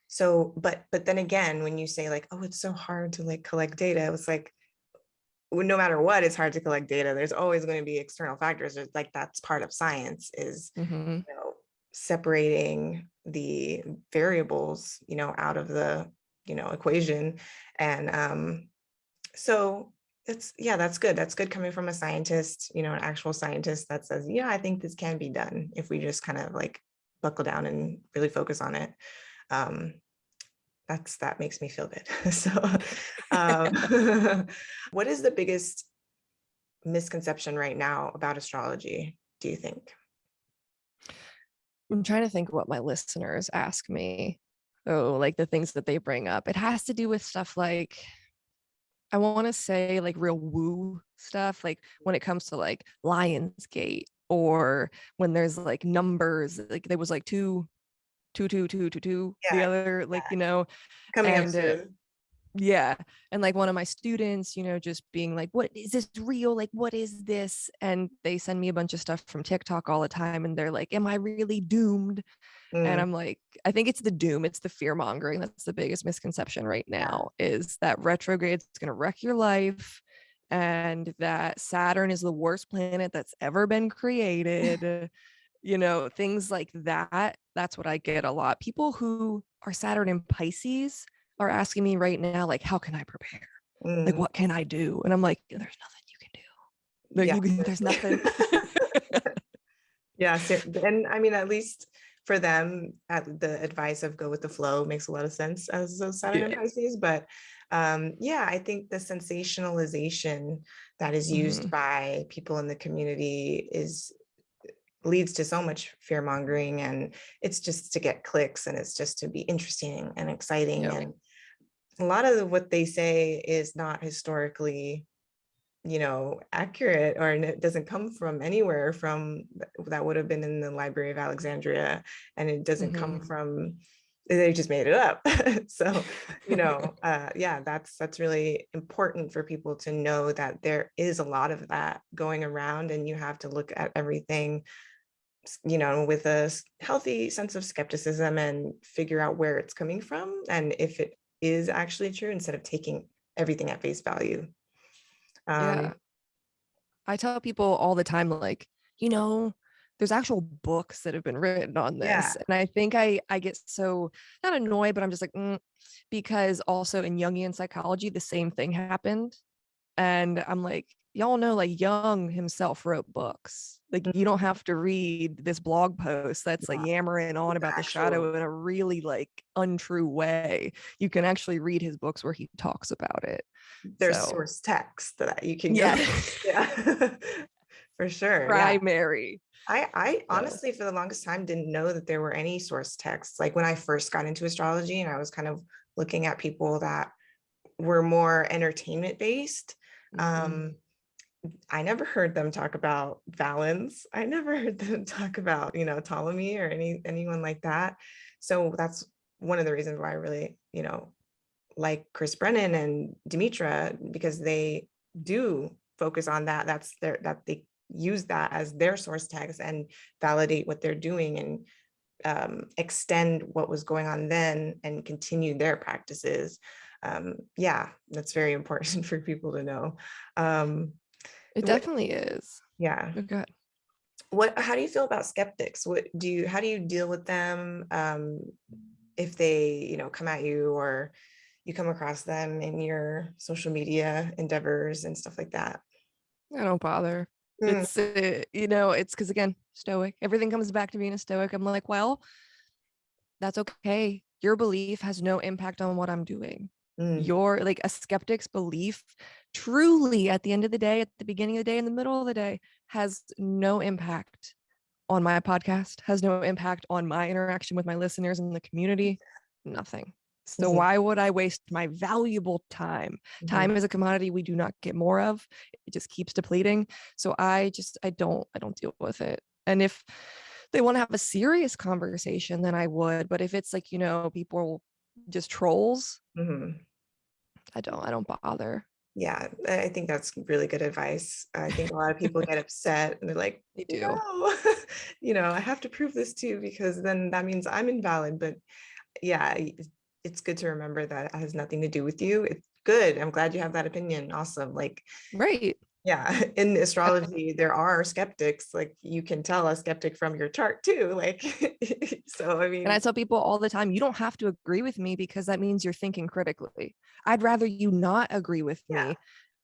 Speaker 1: so, but then again, when you say like, oh, it's so hard to like collect data, it's like, no matter what, it's hard to collect data. There's always going to be external factors. It's like that's part of science is,
Speaker 2: Mm-hmm.
Speaker 1: you know, separating the variables, you know, out of the, you know, equation. And so it's, yeah, that's good. That's good coming from a scientist, you know, an actual scientist that says, yeah, I think this can be done if we just kind of like buckle down and really focus on it. Um, that makes me feel good. So, what is the biggest misconception right now about astrology, do you think?
Speaker 2: I'm trying to think what my listeners ask me. Oh, like the things that they bring up. It has to do with stuff like I want to say like real woo stuff, like when it comes to like Lionsgate or when there's like numbers, like there was like two, the
Speaker 1: Yeah,
Speaker 2: other,
Speaker 1: yeah.
Speaker 2: like,
Speaker 1: Coming up
Speaker 2: and
Speaker 1: soon.
Speaker 2: yeah. And like one of my students, just being like, what is this real? Like, what is this? And they send me a bunch of stuff from TikTok all the time. And they're like, am I really doomed? And
Speaker 1: Mm,
Speaker 2: I'm like, I think it's the doom, it's the fear mongering. That's the biggest misconception right
Speaker 1: yeah,
Speaker 2: now is that retrograde is going to wreck your life and that Saturn is the worst planet that's ever been created. Things like that. That's what I get a lot. People who are Saturn in Pisces are asking me right now, like, how can I prepare? Like,
Speaker 1: mm,
Speaker 2: what can I do? And I'm like, there's nothing you can do. Like,
Speaker 1: yeah,
Speaker 2: there's
Speaker 1: seriously.
Speaker 2: nothing.
Speaker 1: Yeah, and I mean, at least for them, the advice of go with the flow makes a lot of sense as a Saturn and
Speaker 2: Yeah.
Speaker 1: Pisces. But yeah, I think the sensationalization that is used
Speaker 2: Hmm.
Speaker 1: by people in the community leads to so much fear mongering, and it's just to get clicks, and it's just to be interesting and exciting,
Speaker 2: Yep.
Speaker 1: and a lot of what they say is not historically, you know, accurate, or it doesn't come from anywhere from that would have been in the Library of Alexandria, and it doesn't come
Speaker 2: Hmm.
Speaker 1: from, they just made it up. So, you know, yeah, that's really important for people to know that there is a lot of that going around, and you have to look at everything, you know, with a healthy sense of skepticism and figure out where it's coming from and if it is actually true instead of taking everything at face value.
Speaker 2: Yeah.
Speaker 1: Um,
Speaker 2: I tell people all the time, like, you know, there's actual books that have been written on
Speaker 1: Yeah.
Speaker 2: this. And I think I get so not annoyed, but I'm just like, because also in Jungian psychology, the same thing happened. And I'm like, y'all know, like Jung himself wrote books. Like, you don't have to read this blog post that's like
Speaker 1: Yeah.
Speaker 2: yammering on about the shadow in a really like untrue way. You can actually read his books where he talks about it.
Speaker 1: There's
Speaker 2: So
Speaker 1: source text that you can go.
Speaker 2: yeah,
Speaker 1: Yeah. For sure. Yeah.
Speaker 2: primary.
Speaker 1: I
Speaker 2: So
Speaker 1: honestly, for the longest time, didn't know that there were any source texts. Like when I first got into astrology and I was kind of looking at people that were more entertainment based,
Speaker 2: mhm.
Speaker 1: I never heard them talk about Valens. I never heard them talk about, Ptolemy or anyone like that. So that's one of the reasons why I really, like Chris Brennan and Demetra, because they do focus on that. That they use that as their source text and validate what they're doing and extend what was going on then and continue their practices. Yeah, that's very important for people to know.
Speaker 2: It
Speaker 1: What,
Speaker 2: definitely is.
Speaker 1: yeah.
Speaker 2: Oh, God.
Speaker 1: How do you feel about skeptics? How do you deal with them? If they, come at you or you come across them in your social media endeavors and stuff like that?
Speaker 2: I don't bother.
Speaker 1: Mm,
Speaker 2: It's because again, stoic. Everything comes back to being a stoic. I'm like, well, that's okay. Your belief has no impact on what I'm doing.
Speaker 1: mm,
Speaker 2: Your like a skeptic's belief truly at the end of the day, at the beginning of the day, in the middle of the day, has no impact on my podcast, has no impact on my interaction with my listeners in the community. Nothing. So
Speaker 1: mhm,
Speaker 2: why would I waste my valuable time?
Speaker 1: mhm.
Speaker 2: Time is a commodity we do not get more of. It just keeps depleting. So I don't deal with it. And if they want to have a serious conversation, then I would. But if it's like, people just trolls,
Speaker 1: Mhm.
Speaker 2: I don't bother.
Speaker 1: Yeah, I think that's really good advice. I think a lot of people get upset and they're like,
Speaker 2: They do.
Speaker 1: no, I have to prove this too, because then that means I'm invalid. But yeah, it's good to remember that it has nothing to do with you. It's good. I'm glad you have that opinion. Awesome. Like,
Speaker 2: Right.
Speaker 1: yeah, in astrology, there are skeptics. Like you can tell a skeptic from your chart too. Like, so I
Speaker 2: And I
Speaker 1: mean,
Speaker 2: tell people all the time, you don't have to agree with me because that means you're thinking critically. I'd rather you not agree with
Speaker 1: yeah.
Speaker 2: me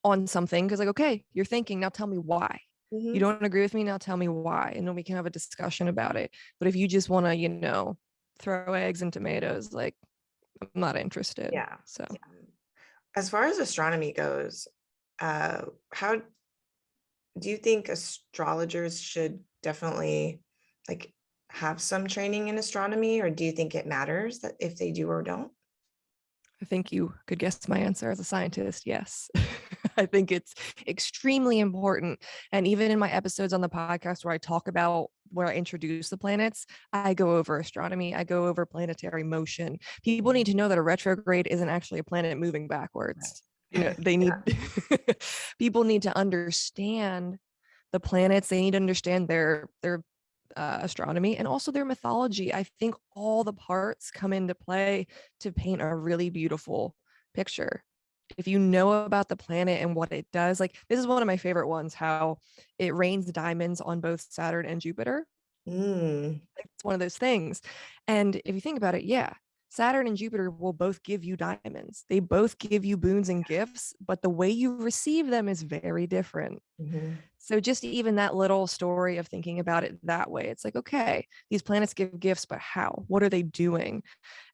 Speaker 2: on something because, like, okay, you're thinking, now tell me why. You
Speaker 1: Mhm.
Speaker 2: don't agree with me, now tell me why. And then we can have a discussion about it. But if you just want to, throw eggs and tomatoes, like, I'm not interested.
Speaker 1: Yeah.
Speaker 2: So
Speaker 1: As far as astronomy goes, how do you think astrologers should definitely like have some training in astronomy, or do you think it matters that if they do or don't?
Speaker 2: I think you could guess my answer as a scientist. Yes. I think it's extremely important. And even in my episodes on the podcast where I introduce the planets, I go over astronomy, I go over planetary motion. People need to know that a retrograde isn't actually a planet moving backwards.
Speaker 1: Right.
Speaker 2: They
Speaker 1: Yeah.
Speaker 2: need people need to understand the planets. They need to understand their astronomy and also their mythology. I think all the parts come into play to paint a really beautiful picture. If you know about the planet and what it does, like this is one of my favorite ones, how it rains diamonds on both Saturn and Jupiter.
Speaker 1: Mm,
Speaker 2: It's one of those things. And if you think about it, yeah, Saturn and Jupiter will both give you diamonds. They both give you boons and gifts, but the way you receive them is very different.
Speaker 1: mhm.
Speaker 2: So just even that little story of thinking about it that way, it's like, okay, these planets give gifts, but how? What are they doing?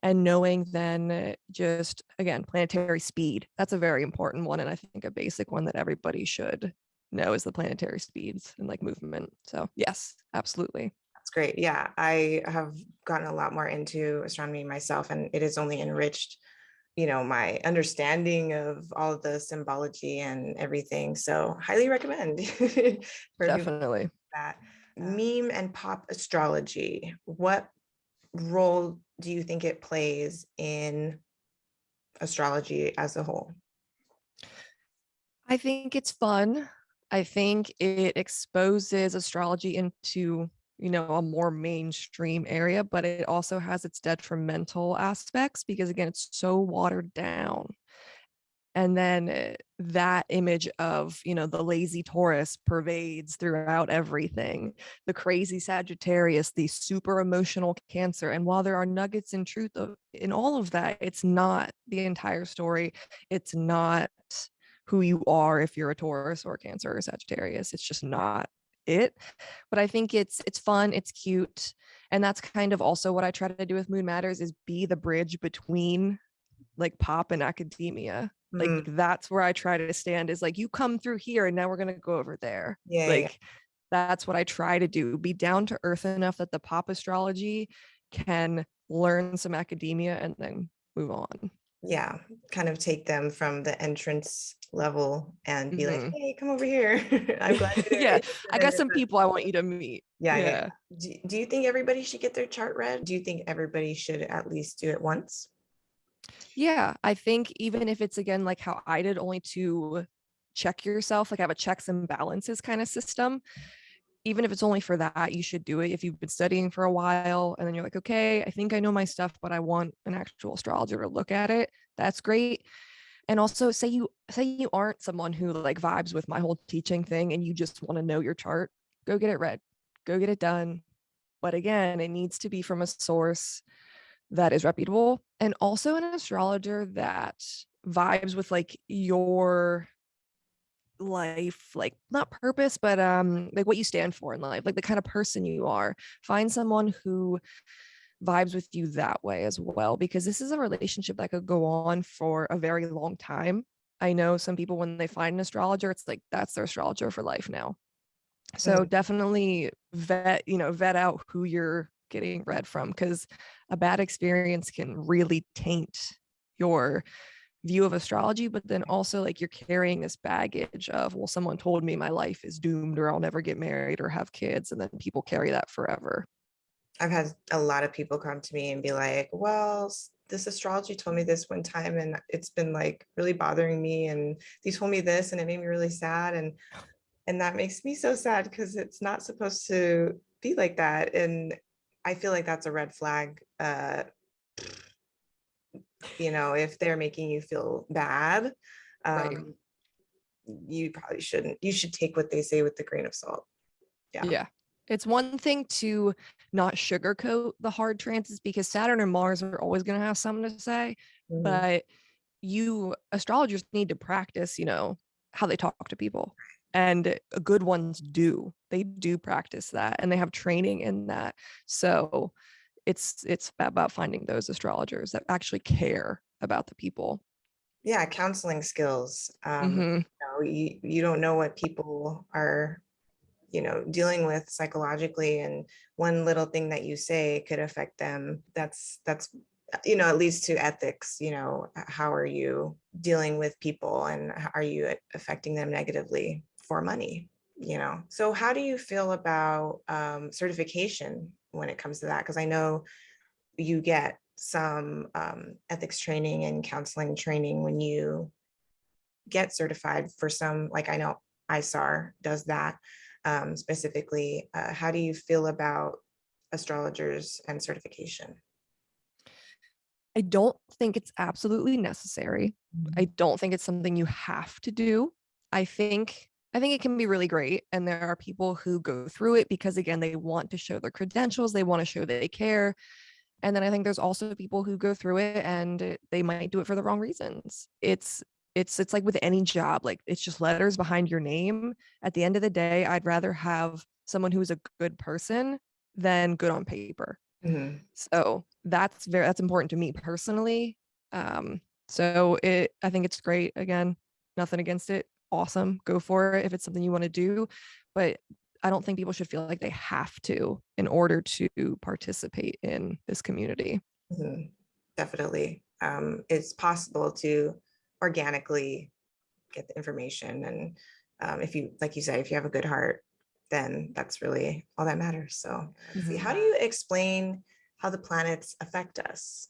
Speaker 2: And knowing then just again, planetary speed. That's a very important one. And I think a basic one that everybody should know is the planetary speeds and like movement. So yes, absolutely.
Speaker 1: That's great. Yeah, I have gotten a lot more into astronomy myself, and it has only enriched, my understanding of all of the symbology and everything. So, highly recommend for people
Speaker 2: Definitely.
Speaker 1: that. Meme and pop astrology. What role do you think it plays in astrology as a whole?
Speaker 2: I think it's fun. I think it exposes astrology into, a more mainstream area, but it also has its detrimental aspects because again, it's so watered down. And then that image of, the lazy Taurus pervades throughout everything, the crazy Sagittarius, the super emotional Cancer. And while there are nuggets in truth in all of that, it's not the entire story. It's not who you are if you're a Taurus or Cancer or Sagittarius. It's just not it. But I think it's fun, it's cute. And that's kind of also what I try to do with Moon Matters, is be the bridge between like pop and academia. Like that's where I try to stand, is like, you come through here and now we're going to go over there. Like that's what I try to do, be down to earth enough that the pop astrology can learn some academia and then move on.
Speaker 1: Yeah, kind of take them from the entrance level and be like, hey, come over here. I'm glad you're
Speaker 2: yeah, I got some people I want you to meet.
Speaker 1: Yeah. Do you think everybody should get their chart read? Do you think everybody should at least do it once?
Speaker 2: Yeah, I think even if it's, again, like how I did, only to check yourself, like I have a checks and balances kind of system. Even if it's only for that, you should do it. If you've been studying for a while and then you're like, okay, I think I know my stuff, but I want an actual astrologer to look at it, that's great. And also, say you aren't someone who like vibes with my whole teaching thing and you just want to know your chart, go get it read, go get it done. But again, it needs to be from a source that is reputable, and also an astrologer that vibes with like your life, like not purpose, but like what you stand for in life, like the kind of person you are. Find someone who vibes with you that way as well, because this is a relationship that could go on for a very long time. I know some people, when they find an astrologer, it's like that's their astrologer for life now. So definitely vet out who you're getting read from, because a bad experience can really taint your view of astrology. But then also, like, you're carrying this baggage of, well, someone told me my life is doomed, or I'll never get married or have kids, and then people carry that forever.
Speaker 1: I've had a lot of people come to me and be like, well, this astrology told me this one time and it's been like really bothering me, and they told me this and it made me really sad, and that makes me so sad because it's not supposed to be like that. And I feel like that's a red flag. If they're making you feel bad,
Speaker 2: Right.
Speaker 1: you probably shouldn't. You should take what they say with a grain of salt.
Speaker 2: Yeah. It's one thing to not sugarcoat the hard transits, because Saturn and Mars are always going to have something to say, but astrologers need to practice, how they talk to people. And good ones do. They do practice that, and they have training in that. So it's about finding those astrologers that actually care about the people.
Speaker 1: Yeah, counseling skills. You don't know what people are dealing with psychologically, and one little thing that you say could affect them. That's it leads to ethics. How are you dealing with people, and how are you affecting them negatively for money? So how do you feel about certification when it comes to that? Because I know you get some ethics training and counseling training when you get certified for some, like I know ISAR does that specifically. How do you feel about astrologers and certification?
Speaker 2: I don't think it's absolutely necessary. I don't think it's something you have to do. I think it can be really great. And there are people who go through it because, again, they want to show their credentials. They want to show that they care. And then I think there's also people who go through it and they might do it for the wrong reasons. It's like with any job, like it's just letters behind your name. At the end of the day, I'd rather have someone who is a good person than good on paper. So that's important to me personally. So I think it's great. Again, nothing against it. Awesome. Go for it if it's something you want to do. But I don't think people should feel like they have to in order to participate in this community.
Speaker 1: Definitely. It's possible to organically get the information. And if you, like you said, if you have a good heart, then that's really all that matters. So let's see, how do you explain how the planets affect us?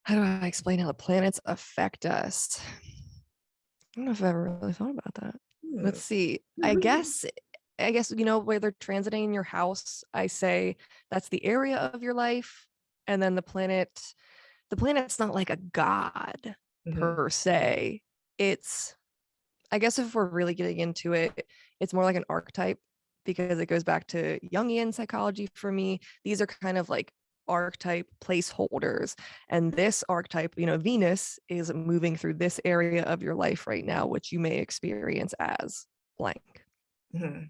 Speaker 2: How do I explain how the planets affect us? I don't know if I've ever really thought about that. Let's see. I guess, where they're transiting in your house, I say that's the area of your life. And then the planet the planet's not like a god
Speaker 1: Mhm.
Speaker 2: per se. It's, I guess if we're really getting into it, it's more like an archetype because it goes back to Jungian psychology for me. These are kind of like archetype placeholders. And this archetype, Venus is moving through this area of your life right now, which you may experience as blank.
Speaker 1: Mhm.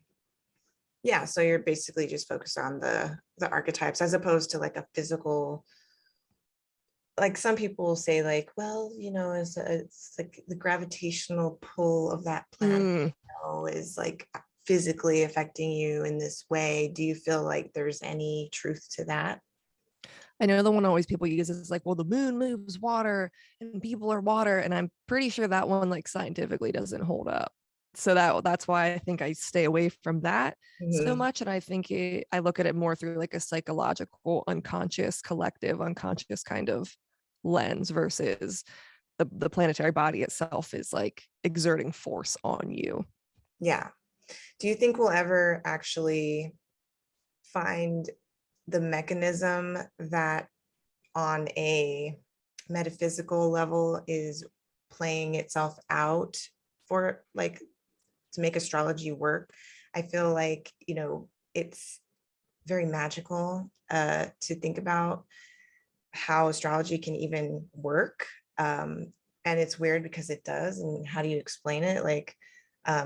Speaker 1: Yeah, so you're basically just focused on the archetypes as opposed to like a physical, like some people say like, well, it's like the gravitational pull of that planet,
Speaker 2: Mm.
Speaker 1: is like physically affecting you in this way. Do you feel like there's any truth to that?
Speaker 2: I know the one always people use is like, well, the moon moves water and people are water. And I'm pretty sure that one like scientifically doesn't hold up. So that's why I think I stay away from that so
Speaker 1: Mhm.
Speaker 2: much. And I think I look at it more through like a psychological, unconscious, collective, unconscious kind of lens versus the planetary body itself is like exerting force on you.
Speaker 1: Yeah. Do you think we'll ever actually find the mechanism that on a metaphysical level is playing itself out for like to make astrology work? I feel like, it's very magical to think about how astrology can even work. And it's weird because it does. And how do you explain it? Like,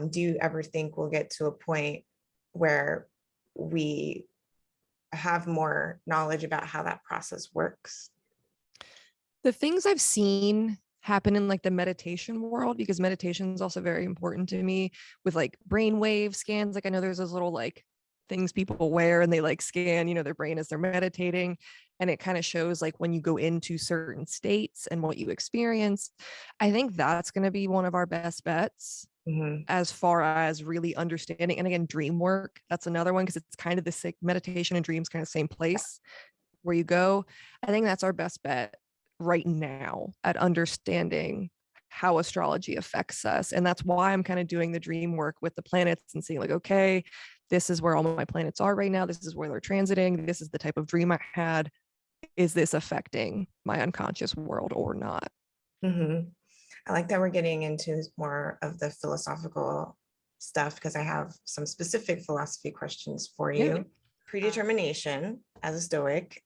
Speaker 1: do you ever think we'll get to a point where we have more knowledge about how that process works?
Speaker 2: The things I've seen happen in like the meditation world, because meditation is also very important to me with like brainwave scans. Like I know there's those little like things people wear and they like scan, their brain as they're meditating. And it kind of shows like when you go into certain states and what you experience. I think that's going to be one of our best bets
Speaker 1: Mhm.
Speaker 2: as far as really understanding. And again, dream work, that's another one because it's kind of the sick meditation and dreams kind of same place where you go. I think that's our best bet right now at understanding how astrology affects us. And that's why I'm kind of doing the dream work with the planets and seeing like, okay, this is where all my planets are right now. This is where they're transiting. This is the type of dream I had. Is this affecting my unconscious world or not?
Speaker 1: Mhm. I like that we're getting into more of the philosophical stuff because I have some specific philosophy questions for
Speaker 2: Yeah.
Speaker 1: you. Predetermination as a Stoic,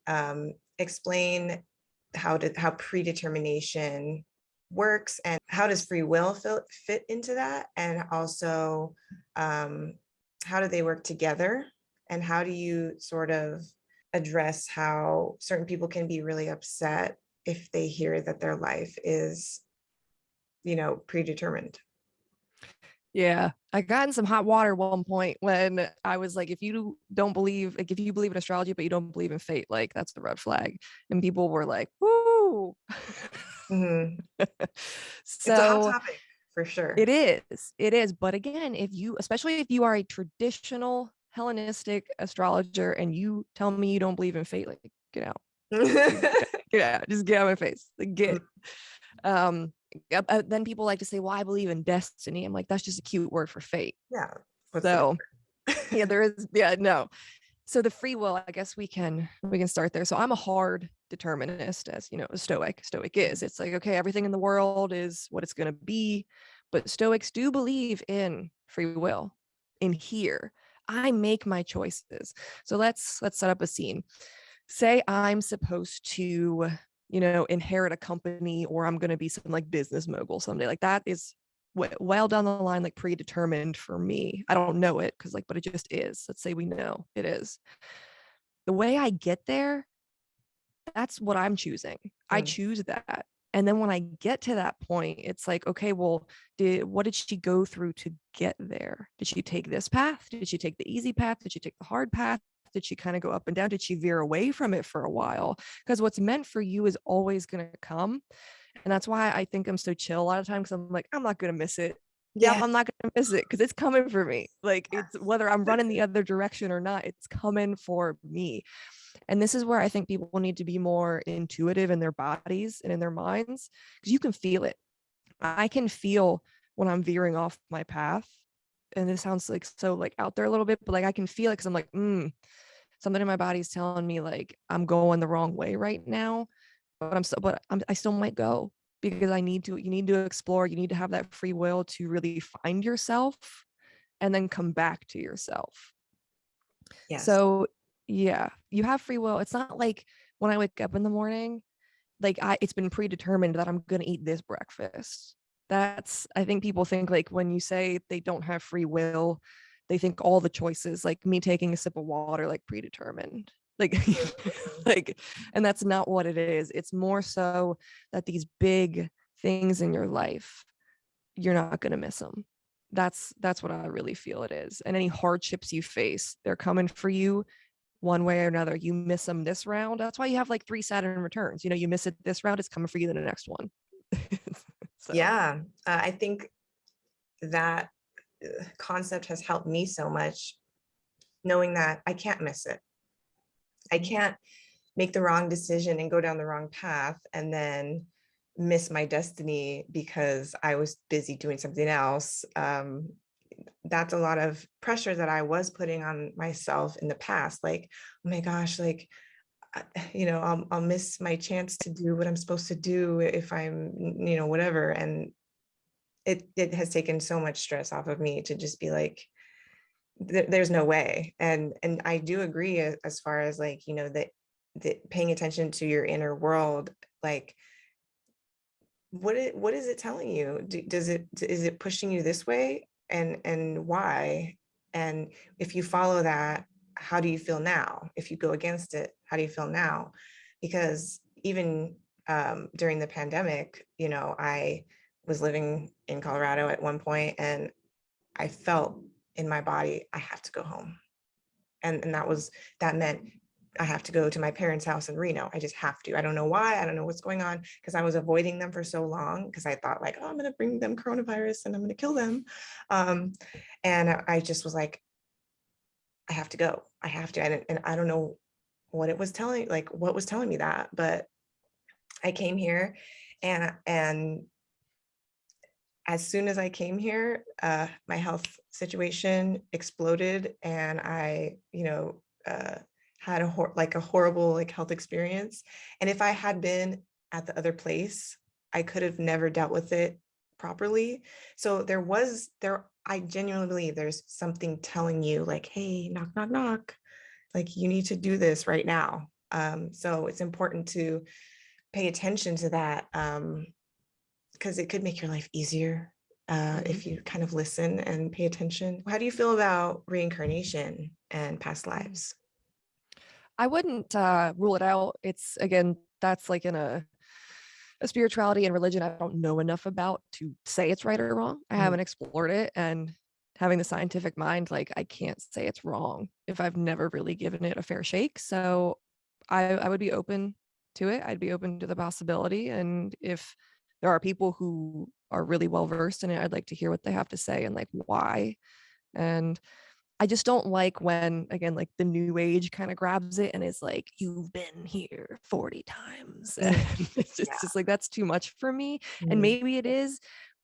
Speaker 1: explain how predetermination works and how does free will fit into that, and also how do they work together, and how do you sort of address how certain people can be really upset if they hear that their life is predetermined.
Speaker 2: Yeah, I got in some hot water at one point when I was like, if you don't believe, like, if you believe in astrology, but you don't believe in fate, like, that's the red flag. And people were like, woo.
Speaker 1: Mhm. It's a hot
Speaker 2: So
Speaker 1: topic for sure.
Speaker 2: it is, it is. But again, if you, especially if you are a traditional Hellenistic astrologer and you tell me you don't believe in fate, like, get out, get out, just get out of my face, like, get. Um, then people like to say, well, I believe in destiny. I'm like, that's just a cute word for fate.
Speaker 1: Yeah. What's the
Speaker 2: So yeah,
Speaker 1: difference?
Speaker 2: there is, yeah, no. So the free will, I guess we can start there. So I'm a hard determinist, as a stoic is. It's like, okay, everything in the world is what it's going to be, but stoics do believe in free will. In here, I make my choices. So let's set up a scene. Say I'm supposed to inherit a company, or I'm going to be some like business mogul someday. Like that is well down the line, like predetermined for me. I don't know it because but it just is. Let's say we know it is. The way I get there, that's what I'm choosing. I
Speaker 1: Mm.
Speaker 2: choose that. And then when I get to that point, it's like, okay, well, what did she go through to get there? Did she take this path? Did she take the easy path? Did she take the hard path? Did she kind of go up and down? Did she veer away from it for a while? Because what's meant for you is always going to come. And that's why I think I'm so chill a lot of times, because I'm like, I'm not going to miss it. Yeah,
Speaker 1: Yeah.
Speaker 2: I'm not going to miss it because it's coming for me. Like it's whether I'm running the other direction or not, it's coming for me. And this is where I think people need to be more intuitive in their bodies and in their minds, because you can feel it. I can feel when I'm veering off my path. And this sounds like so like out there a little bit, but like I can feel it because I'm like, something in my body's telling me like I'm going the wrong way right now. I still might go because you need to explore, you need to have that free will to really find yourself and then come back to yourself.
Speaker 1: Yes.
Speaker 2: So yeah, you have free will. It's not like when I wake up in the morning, like it's been predetermined that I'm going to eat this breakfast. I think people think like when you say they don't have free will, they think all the choices, like me taking a sip of water, like predetermined. Like, like, and that's not what it is. It's more so that these big things in your life, you're not going to miss them. That's what I really feel it is. And any hardships you face, they're coming for you one way or another. You miss them this round. That's why you have like 3 Saturn returns. You know, you miss it this round, it's coming for you in the next one. So
Speaker 1: Yeah. I think that concept has helped me so much, knowing that I can't miss it. I can't make the wrong decision and go down the wrong path and then miss my destiny because I was busy doing something else. That's a lot of pressure that I was putting on myself in the past. Like, oh my gosh, like, I'll miss my chance to do what I'm supposed to do if I'm, whatever. And it has taken so much stress off of me to just be like, there's no way. And I do agree as far as like, that paying attention to your inner world, like what is it telling you? Is it pushing you this way, and why? And if you follow that, how do you feel now? If you go against it, how do you feel now? Because even during the pandemic, I was living in Colorado at one point, and I felt in my body, I have to go home. And that meant I have to go to my parents' house in Reno. I just have to. I don't know why. I don't know what's going on, because I was avoiding them for so long because I thought like, oh, I'm going to bring them coronavirus and I'm going to kill them. And I just was like, I have to go. I have to. And I don't know what it was telling, like what was telling me that, but I came here, and as soon as I came here, my health situation exploded, and I, had a horrible like health experience. And if I had been at the other place, I could have never dealt with it properly. So I genuinely believe there's something telling you like, hey, knock, knock, knock, like you need to do this right now. So it's important to pay attention to that. Because it could make your life easier if you kind of listen and pay attention. How do you feel about reincarnation and past lives?
Speaker 2: I wouldn't rule it out. It's again, that's like in a spirituality and religion I don't know enough about to say it's right or wrong. I haven't explored it, and having the scientific mind, like I can't say it's wrong if I've never really given it a fair shake. So I would be open to it. I'd be open to the possibility. And if there are people who are really well versed in it, I'd like to hear what they have to say and like why. And I just don't like when, again, like the new age kind of grabs it and is like, you've been here 40 times. And it's just like, that's too much for me. And maybe it is,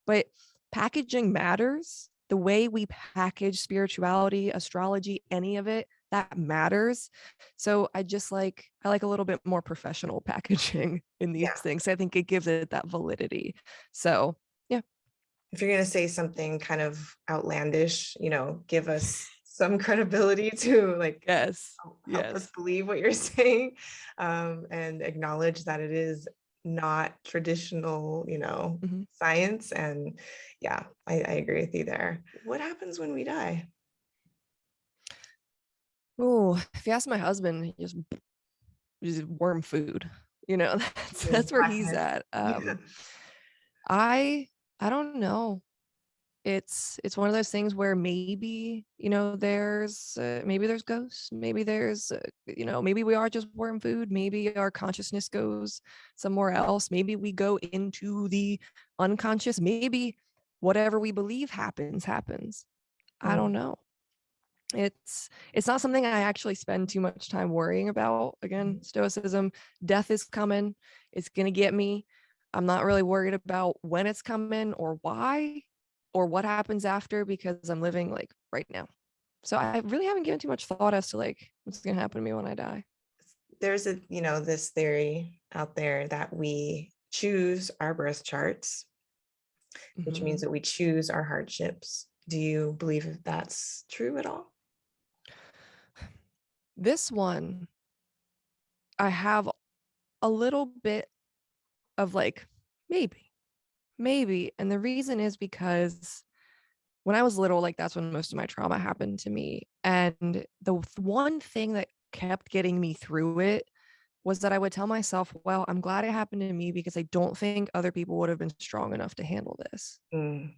Speaker 2: but packaging matters. The way we package spirituality, astrology, any of it, that matters. So I like a little bit more professional packaging in these things. I think it gives it that validity. So yeah.
Speaker 1: If you're going to say something kind of outlandish, give us some credibility to like help us believe what you're saying, and acknowledge that it is not traditional, science. And yeah, I agree with you there. What happens when we die?
Speaker 2: Oh, if you ask my husband, he just worm food. That's where he's at. I don't know. It's one of those things where maybe there's ghosts, maybe there's maybe we are just worm food, maybe our consciousness goes somewhere else, maybe we go into the unconscious, maybe whatever we believe happens. I don't know. It's not something I actually spend too much time worrying about. Again, Stoicism, death is coming, it's gonna get me. I'm not really worried about when it's coming or why or what happens after, because I'm living like right now. So I really haven't given too much thought as to like what's gonna happen to me when I die.
Speaker 1: there's a, this theory out there that we choose our birth charts, which means
Speaker 2: Mhm.
Speaker 1: that we choose our hardships. Do you believe that's true at all?
Speaker 2: This one, I have a little bit of like, maybe. And the reason is because when I was little, like that's when most of my trauma happened to me. And the one thing that kept getting me through it was that I would tell myself, well, I'm glad it happened to me because I don't think other people would have been strong enough to handle this.
Speaker 1: Mm,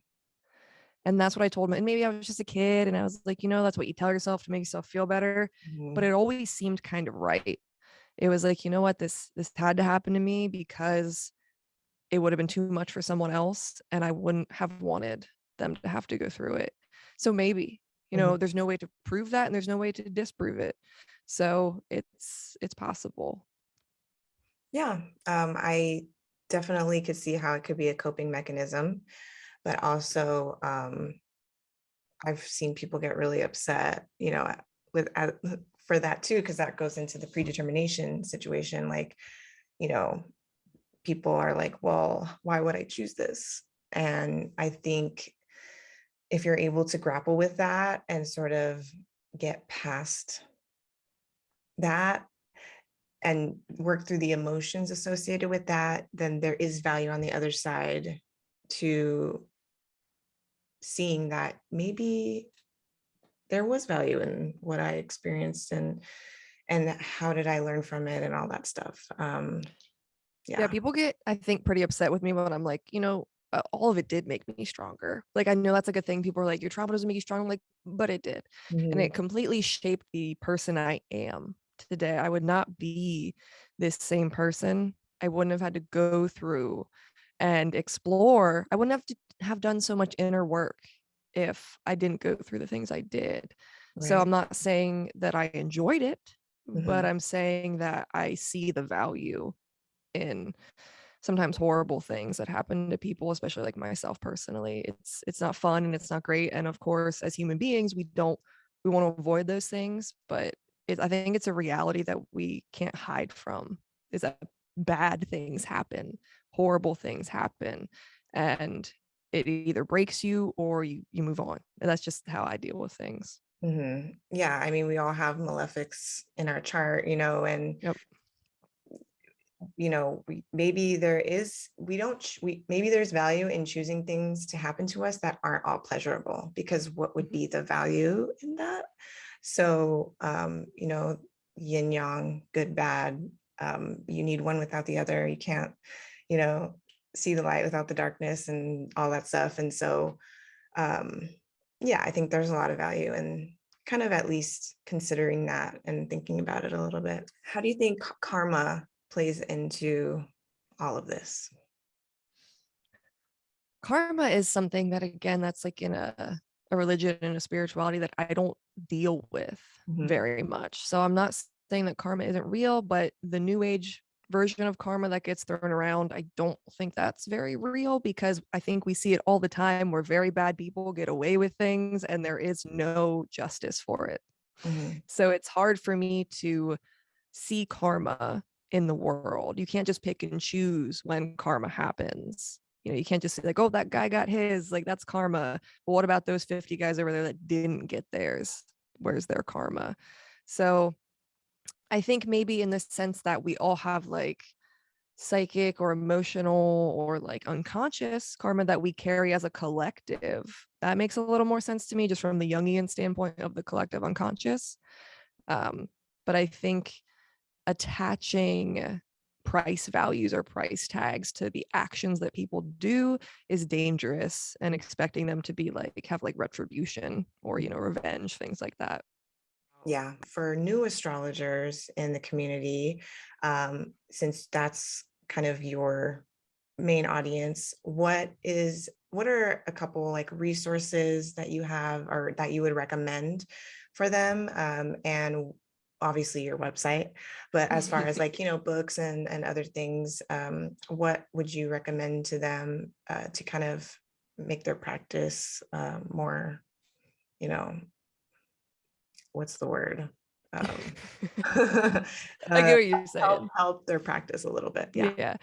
Speaker 2: And that's what I told me. And maybe I was just a kid and I was like, that's what you tell yourself to make yourself feel better. But
Speaker 1: mhm,
Speaker 2: it always seemed kind of right. It was like, you know what, this had to happen to me because it would have been too much for someone else and I wouldn't have wanted them to have to go through it. So maybe,
Speaker 1: mhm.
Speaker 2: there's no way to prove that and there's no way to disprove it. So it's possible.
Speaker 1: Yeah, I definitely could see how it could be a coping mechanism, but also I've seen people get really upset, with for that too, because that goes into the predetermination situation. Like, you know, people are like, well, why would I choose this? And I think if you're able to grapple with that and sort of get past that and work through the emotions associated with that, then there is value on the other side to seeing that maybe there was value in what I experienced and how did I learn from it and all that stuff.
Speaker 2: Yeah,
Speaker 1: Yeah.
Speaker 2: people get, I think, pretty upset with me when I'm like, all of it did make me stronger. Like, I know that's like a thing. People are like, your trauma doesn't make you strong. I'm like, but it did. And
Speaker 1: Mhm.
Speaker 2: it completely shaped the person I am today. I would not be this same person. I wouldn't have had to go through and explore. I wouldn't have to have done so much inner work if I didn't go through the things I did. So
Speaker 1: Right.
Speaker 2: I'm not saying that I enjoyed it, but
Speaker 1: Mhm.
Speaker 2: I'm saying that I see the value in sometimes horrible things that happen to people, especially like myself personally. It's not fun and it's not great. And of course, as human beings, we want to avoid those things, but I think it's a reality that we can't hide from, is that bad things happen, horrible things happen, and it either breaks you or you move on. And that's just how I deal with things.
Speaker 1: Yeah, I mean, we all have malefics in our chart, and
Speaker 2: Yep.
Speaker 1: maybe there is we don't ch- we maybe there's value in choosing things to happen to us that aren't all pleasurable, because what would
Speaker 2: Mhm.
Speaker 1: be the value in that? So yin yang, good bad, you need one without the other. You can't you know see the light without the darkness and all that stuff. And so um yeah, I think there's a lot of value in kind of at least considering that and thinking about it a little bit. How do you think karma plays into all of this?
Speaker 2: Karma is something that, again, that's like in a religion and a spirituality that I don't deal with
Speaker 1: Mhm.
Speaker 2: very much. So I'm not saying that karma isn't real, but the new age version of karma that gets thrown around, I don't think that's very real, because I think we see it all the time where very bad people get away with things and there is no justice for it.
Speaker 1: Mhm.
Speaker 2: So it's hard for me to see karma in the world. You can't just pick and choose when karma happens. You can't just say like, oh, that guy got his, like that's karma. But what about those 50 guys over there that didn't get theirs? Where's their karma? So I think maybe in the sense that we all have like psychic or emotional or like unconscious karma that we carry as a collective. That makes a little more sense to me just from the Jungian standpoint of the collective unconscious. Um, but I think attaching price values or price tags to the actions that people do is dangerous, and expecting them to be like have like retribution or revenge, things like that.
Speaker 1: Yeah, for new astrologers in the community, since that's kind of your main audience, what are a couple like resources that you have or that you would recommend for them? And obviously your website, but as far as like, books and other things, what would you recommend to them to kind of make their practice more, you know, what's the word?
Speaker 2: I get what you're saying.
Speaker 1: help their practice a little bit.
Speaker 2: Yeah.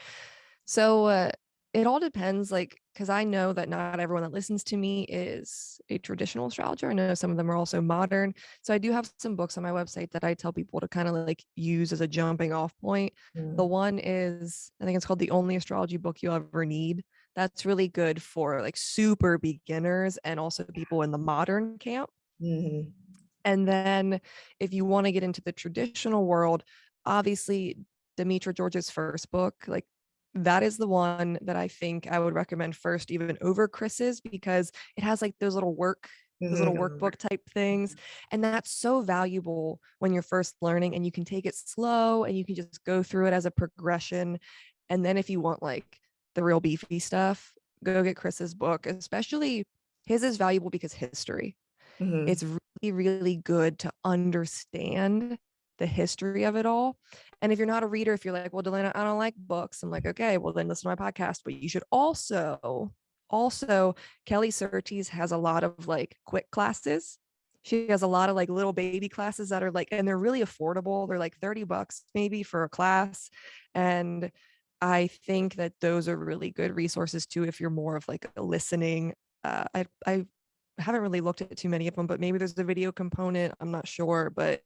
Speaker 2: So it all depends, like, because I know that not everyone that listens to me is a traditional astrologer. I know some of them are also modern. So I do have some books on my website that I tell people to kind of like use as a jumping off point. The one is, I think it's called The Only Astrology Book You'll Ever Need. That's really good for like super beginners and also people in the modern camp. And then if you want to get into the traditional world, obviously Demetra George's first book, like that is the one that I think I would recommend first, even over Chris's, because it has like those little workbook type things. And that's so valuable when you're first learning, and you can take it slow and you can just go through it as a progression. And then if you want like the real beefy stuff, go get Chris's book. Especially his is valuable because history. It's really, really good to understand the history of it all. And if you're not a reader, if you're like, well, Delana, I don't like books, I'm like, okay, well then listen to my podcast. But you should also Kelly Surtees has a lot of like quick classes. She has a lot of like little baby classes that are like, and they're really affordable. They're like $30 maybe for a class. And I think that those are really good resources too if you're more of like a listening. I haven't really looked at too many of them, but maybe there's a video component. I'm not sure, but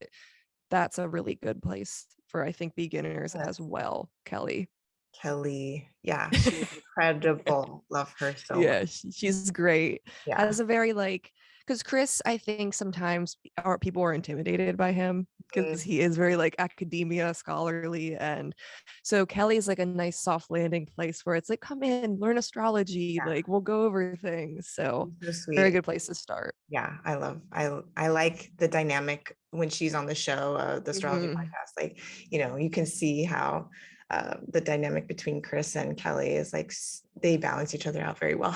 Speaker 2: that's a really good place for, I think, beginners as well. Kelly.
Speaker 1: Yeah, she's incredible. Love her so much.
Speaker 2: Yeah, she's great.
Speaker 1: Yeah.
Speaker 2: Has a very like, because Chris, I think sometimes people are intimidated by him because he is very like academia scholarly, and so Kelly's like a nice soft landing place where it's like, come in, learn astrology, like we'll go over things. So
Speaker 1: sweet.
Speaker 2: Very good place to start.
Speaker 1: Yeah, I like the dynamic when she's on the show, the astrology podcast. Like, you can see how the dynamic between Chris and Kelly is like they balance each other out very well.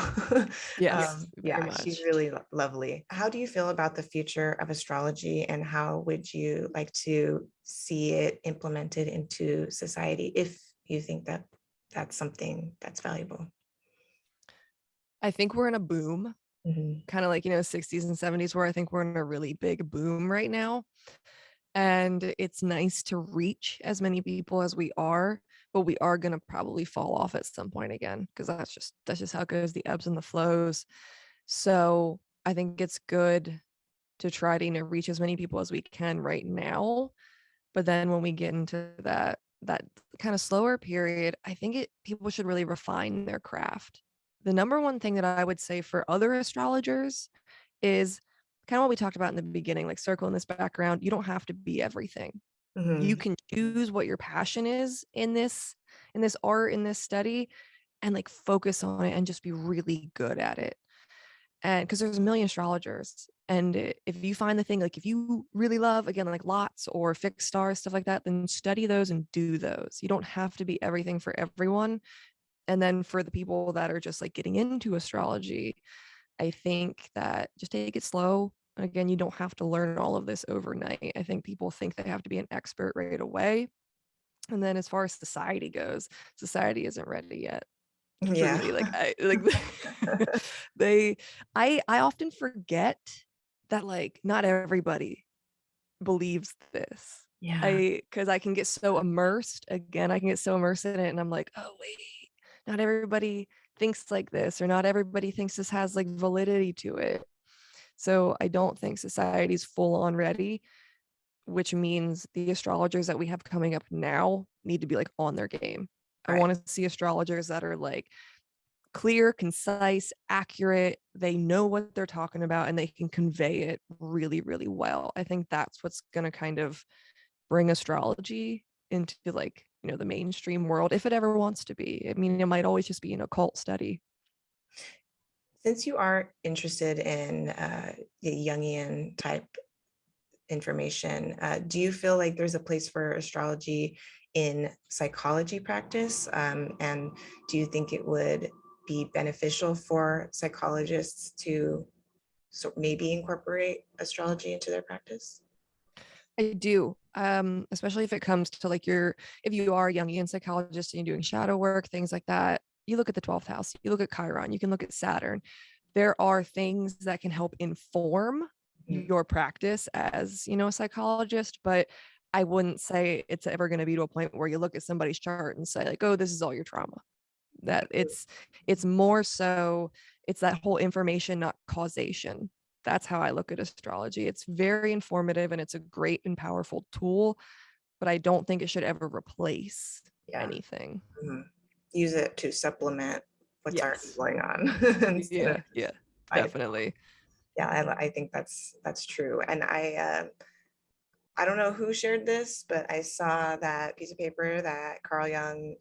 Speaker 2: Yes, very much.
Speaker 1: She's really lovely. How do you feel about the future of astrology, and how would you like to see it implemented into society if you think that that's something that's valuable?
Speaker 2: I think we're in a boom, kind of like, 60s and 70s, where I think we're in a really big boom right now. And it's nice to reach as many people as we are, but we are going to probably fall off at some point again, because that's just how it goes, the ebbs and the flows. So I think it's good to try to reach as many people as we can right now. But then when we get into that kind of slower period, I think people should really refine their craft. The number one thing that I would say for other astrologers is kind of what we talked about in the beginning, like circling this background. You don't have to be everything. You can choose what your passion is in this art, in this study, and like focus on it and just be really good at it. And because there's a million astrologers, and if you find the thing, like if you really love, again, like lots or fixed stars, stuff like that, then study those and do those. You don't have to be everything for everyone. And then for the people that are just like getting into astrology, I think that just take it slow. Again, you don't have to learn all of this overnight. I think people think they have to be an expert right away. And then as far as society goes, society isn't ready yet. Truly, like I often forget that like not everybody believes this. Because I can get so immersed in it, and I'm like, oh wait, not everybody thinks like this, or not everybody thinks this has like validity to it. So I don't think society's full on ready, which means the astrologers that we have coming up now need to be like on their game. I want to see astrologers that are like clear, concise, accurate. They know what they're talking about and they can convey it really, really well. I think that's what's going to kind of bring astrology into like, the mainstream world, if it ever wants to be. I mean, it might always just be an occult study.
Speaker 1: Since you are interested in the Jungian type information, do you feel like there's a place for astrology in psychology practice? And do you think it would be beneficial for psychologists to maybe incorporate astrology into their practice?
Speaker 2: I do, especially if it comes to like if you are a Jungian psychologist and you're doing shadow work, things like that. You look at the 12th house, you look at Chiron, you can look at Saturn. There are things that can help inform your practice as, you know, a psychologist, but I wouldn't say it's ever going to be to a point where you look at somebody's chart and say like, oh, this is all your trauma. That it's more so it's that whole information, not causation. That's how I look at astrology. It's very informative and it's a great and powerful tool, but I don't think it should ever replace anything.
Speaker 1: Use it to supplement what's already going on.
Speaker 2: Yeah, definitely.
Speaker 1: I think that's true. And I don't know who shared this, but I saw that piece of paper that Carl Jung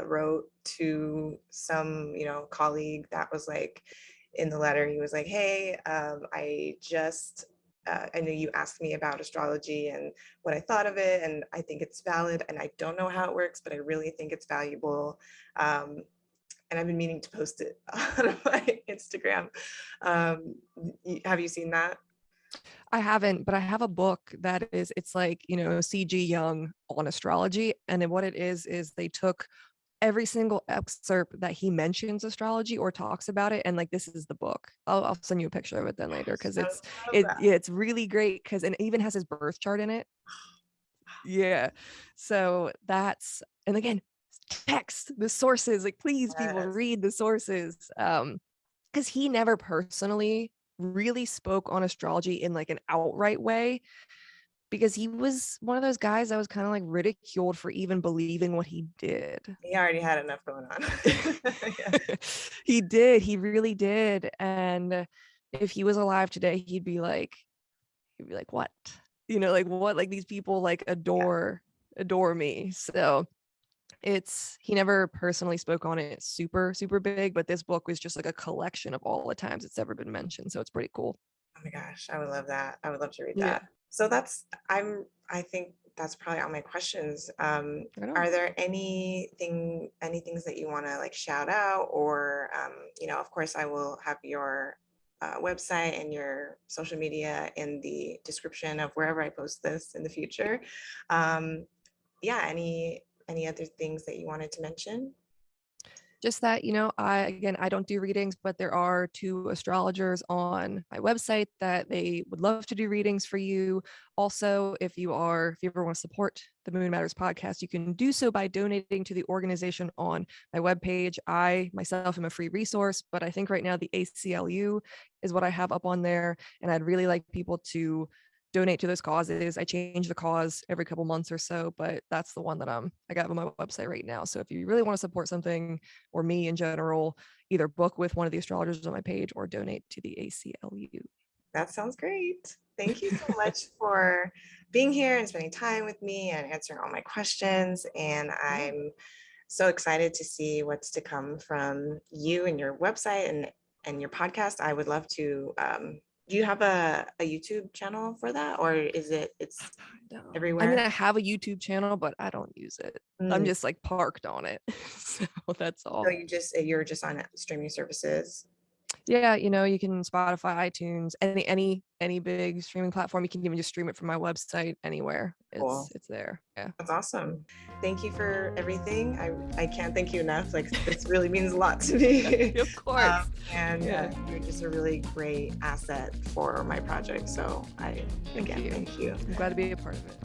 Speaker 1: wrote to some, you know, colleague that was like, in the letter, he was like, hey, I know you asked me about astrology and what I thought of it, and I think it's valid, and I don't know how it works, but I really think it's valuable. And I've been meaning to post it on my Instagram. Have you seen that?
Speaker 2: I haven't, but I have a book that it's like, you know, C.G. Jung on astrology. And then what it is they took every single excerpt that he mentions astrology or talks about it. And like, this is the book. I'll send you a picture of it then later. Cause it's really great. Cause, and it even has his birth chart in it. Yeah. So and again, text the sources, like please people read the sources. Cause he never personally really spoke on astrology in like an outright way, because he was one of those guys that was kind of like ridiculed for even believing what he did.
Speaker 1: He already had enough going on.
Speaker 2: He really did. And if he was alive today, he'd be like, what? You know, like what? Like these people like adore me. So he never personally spoke on it super big, but this book was just like a collection of all the times it's ever been mentioned, so it's pretty cool.
Speaker 1: Oh my gosh, I would love that. I would love to read that. So I think that's probably all my questions. Are there any things that you want to like shout out, or you know, of course I will have your website and your social media in the description of wherever I post this in the future. Any other things that you wanted to mention?
Speaker 2: Just that, you know, I don't do readings, but there are 2 astrologers on my website that they would love to do readings for you. Also, if you ever want to support the Moon Matters podcast, you can do so by donating to the organization on my webpage. I myself am a free resource, but I think right now the ACLU is what I have up on there, and I'd really like people to donate to those causes. I change the cause every couple months or so, but that's the one that I got on my website right now. So if you really want to support something or me in general, either book with one of the astrologers on my page or donate to the ACLU.
Speaker 1: That sounds great. Thank you so much for being here and spending time with me and answering all my questions. And I'm so excited to see what's to come from you and your website and your podcast. I would love to do you have a YouTube channel for that, or it's everywhere?
Speaker 2: I mean, I have a YouTube channel, but I don't use it. I'm just like parked on it. So that's all.
Speaker 1: So you're just on streaming services?
Speaker 2: Yeah, you know, you can Spotify, iTunes, any big streaming platform. You can even just stream it from my website anywhere. It's there. Yeah.
Speaker 1: That's awesome. Thank you for everything. I can't thank you enough. Like, this really means a lot to me.
Speaker 2: Of course.
Speaker 1: You're just a really great asset for my project. So thank you.
Speaker 2: I'm glad to be a part of it.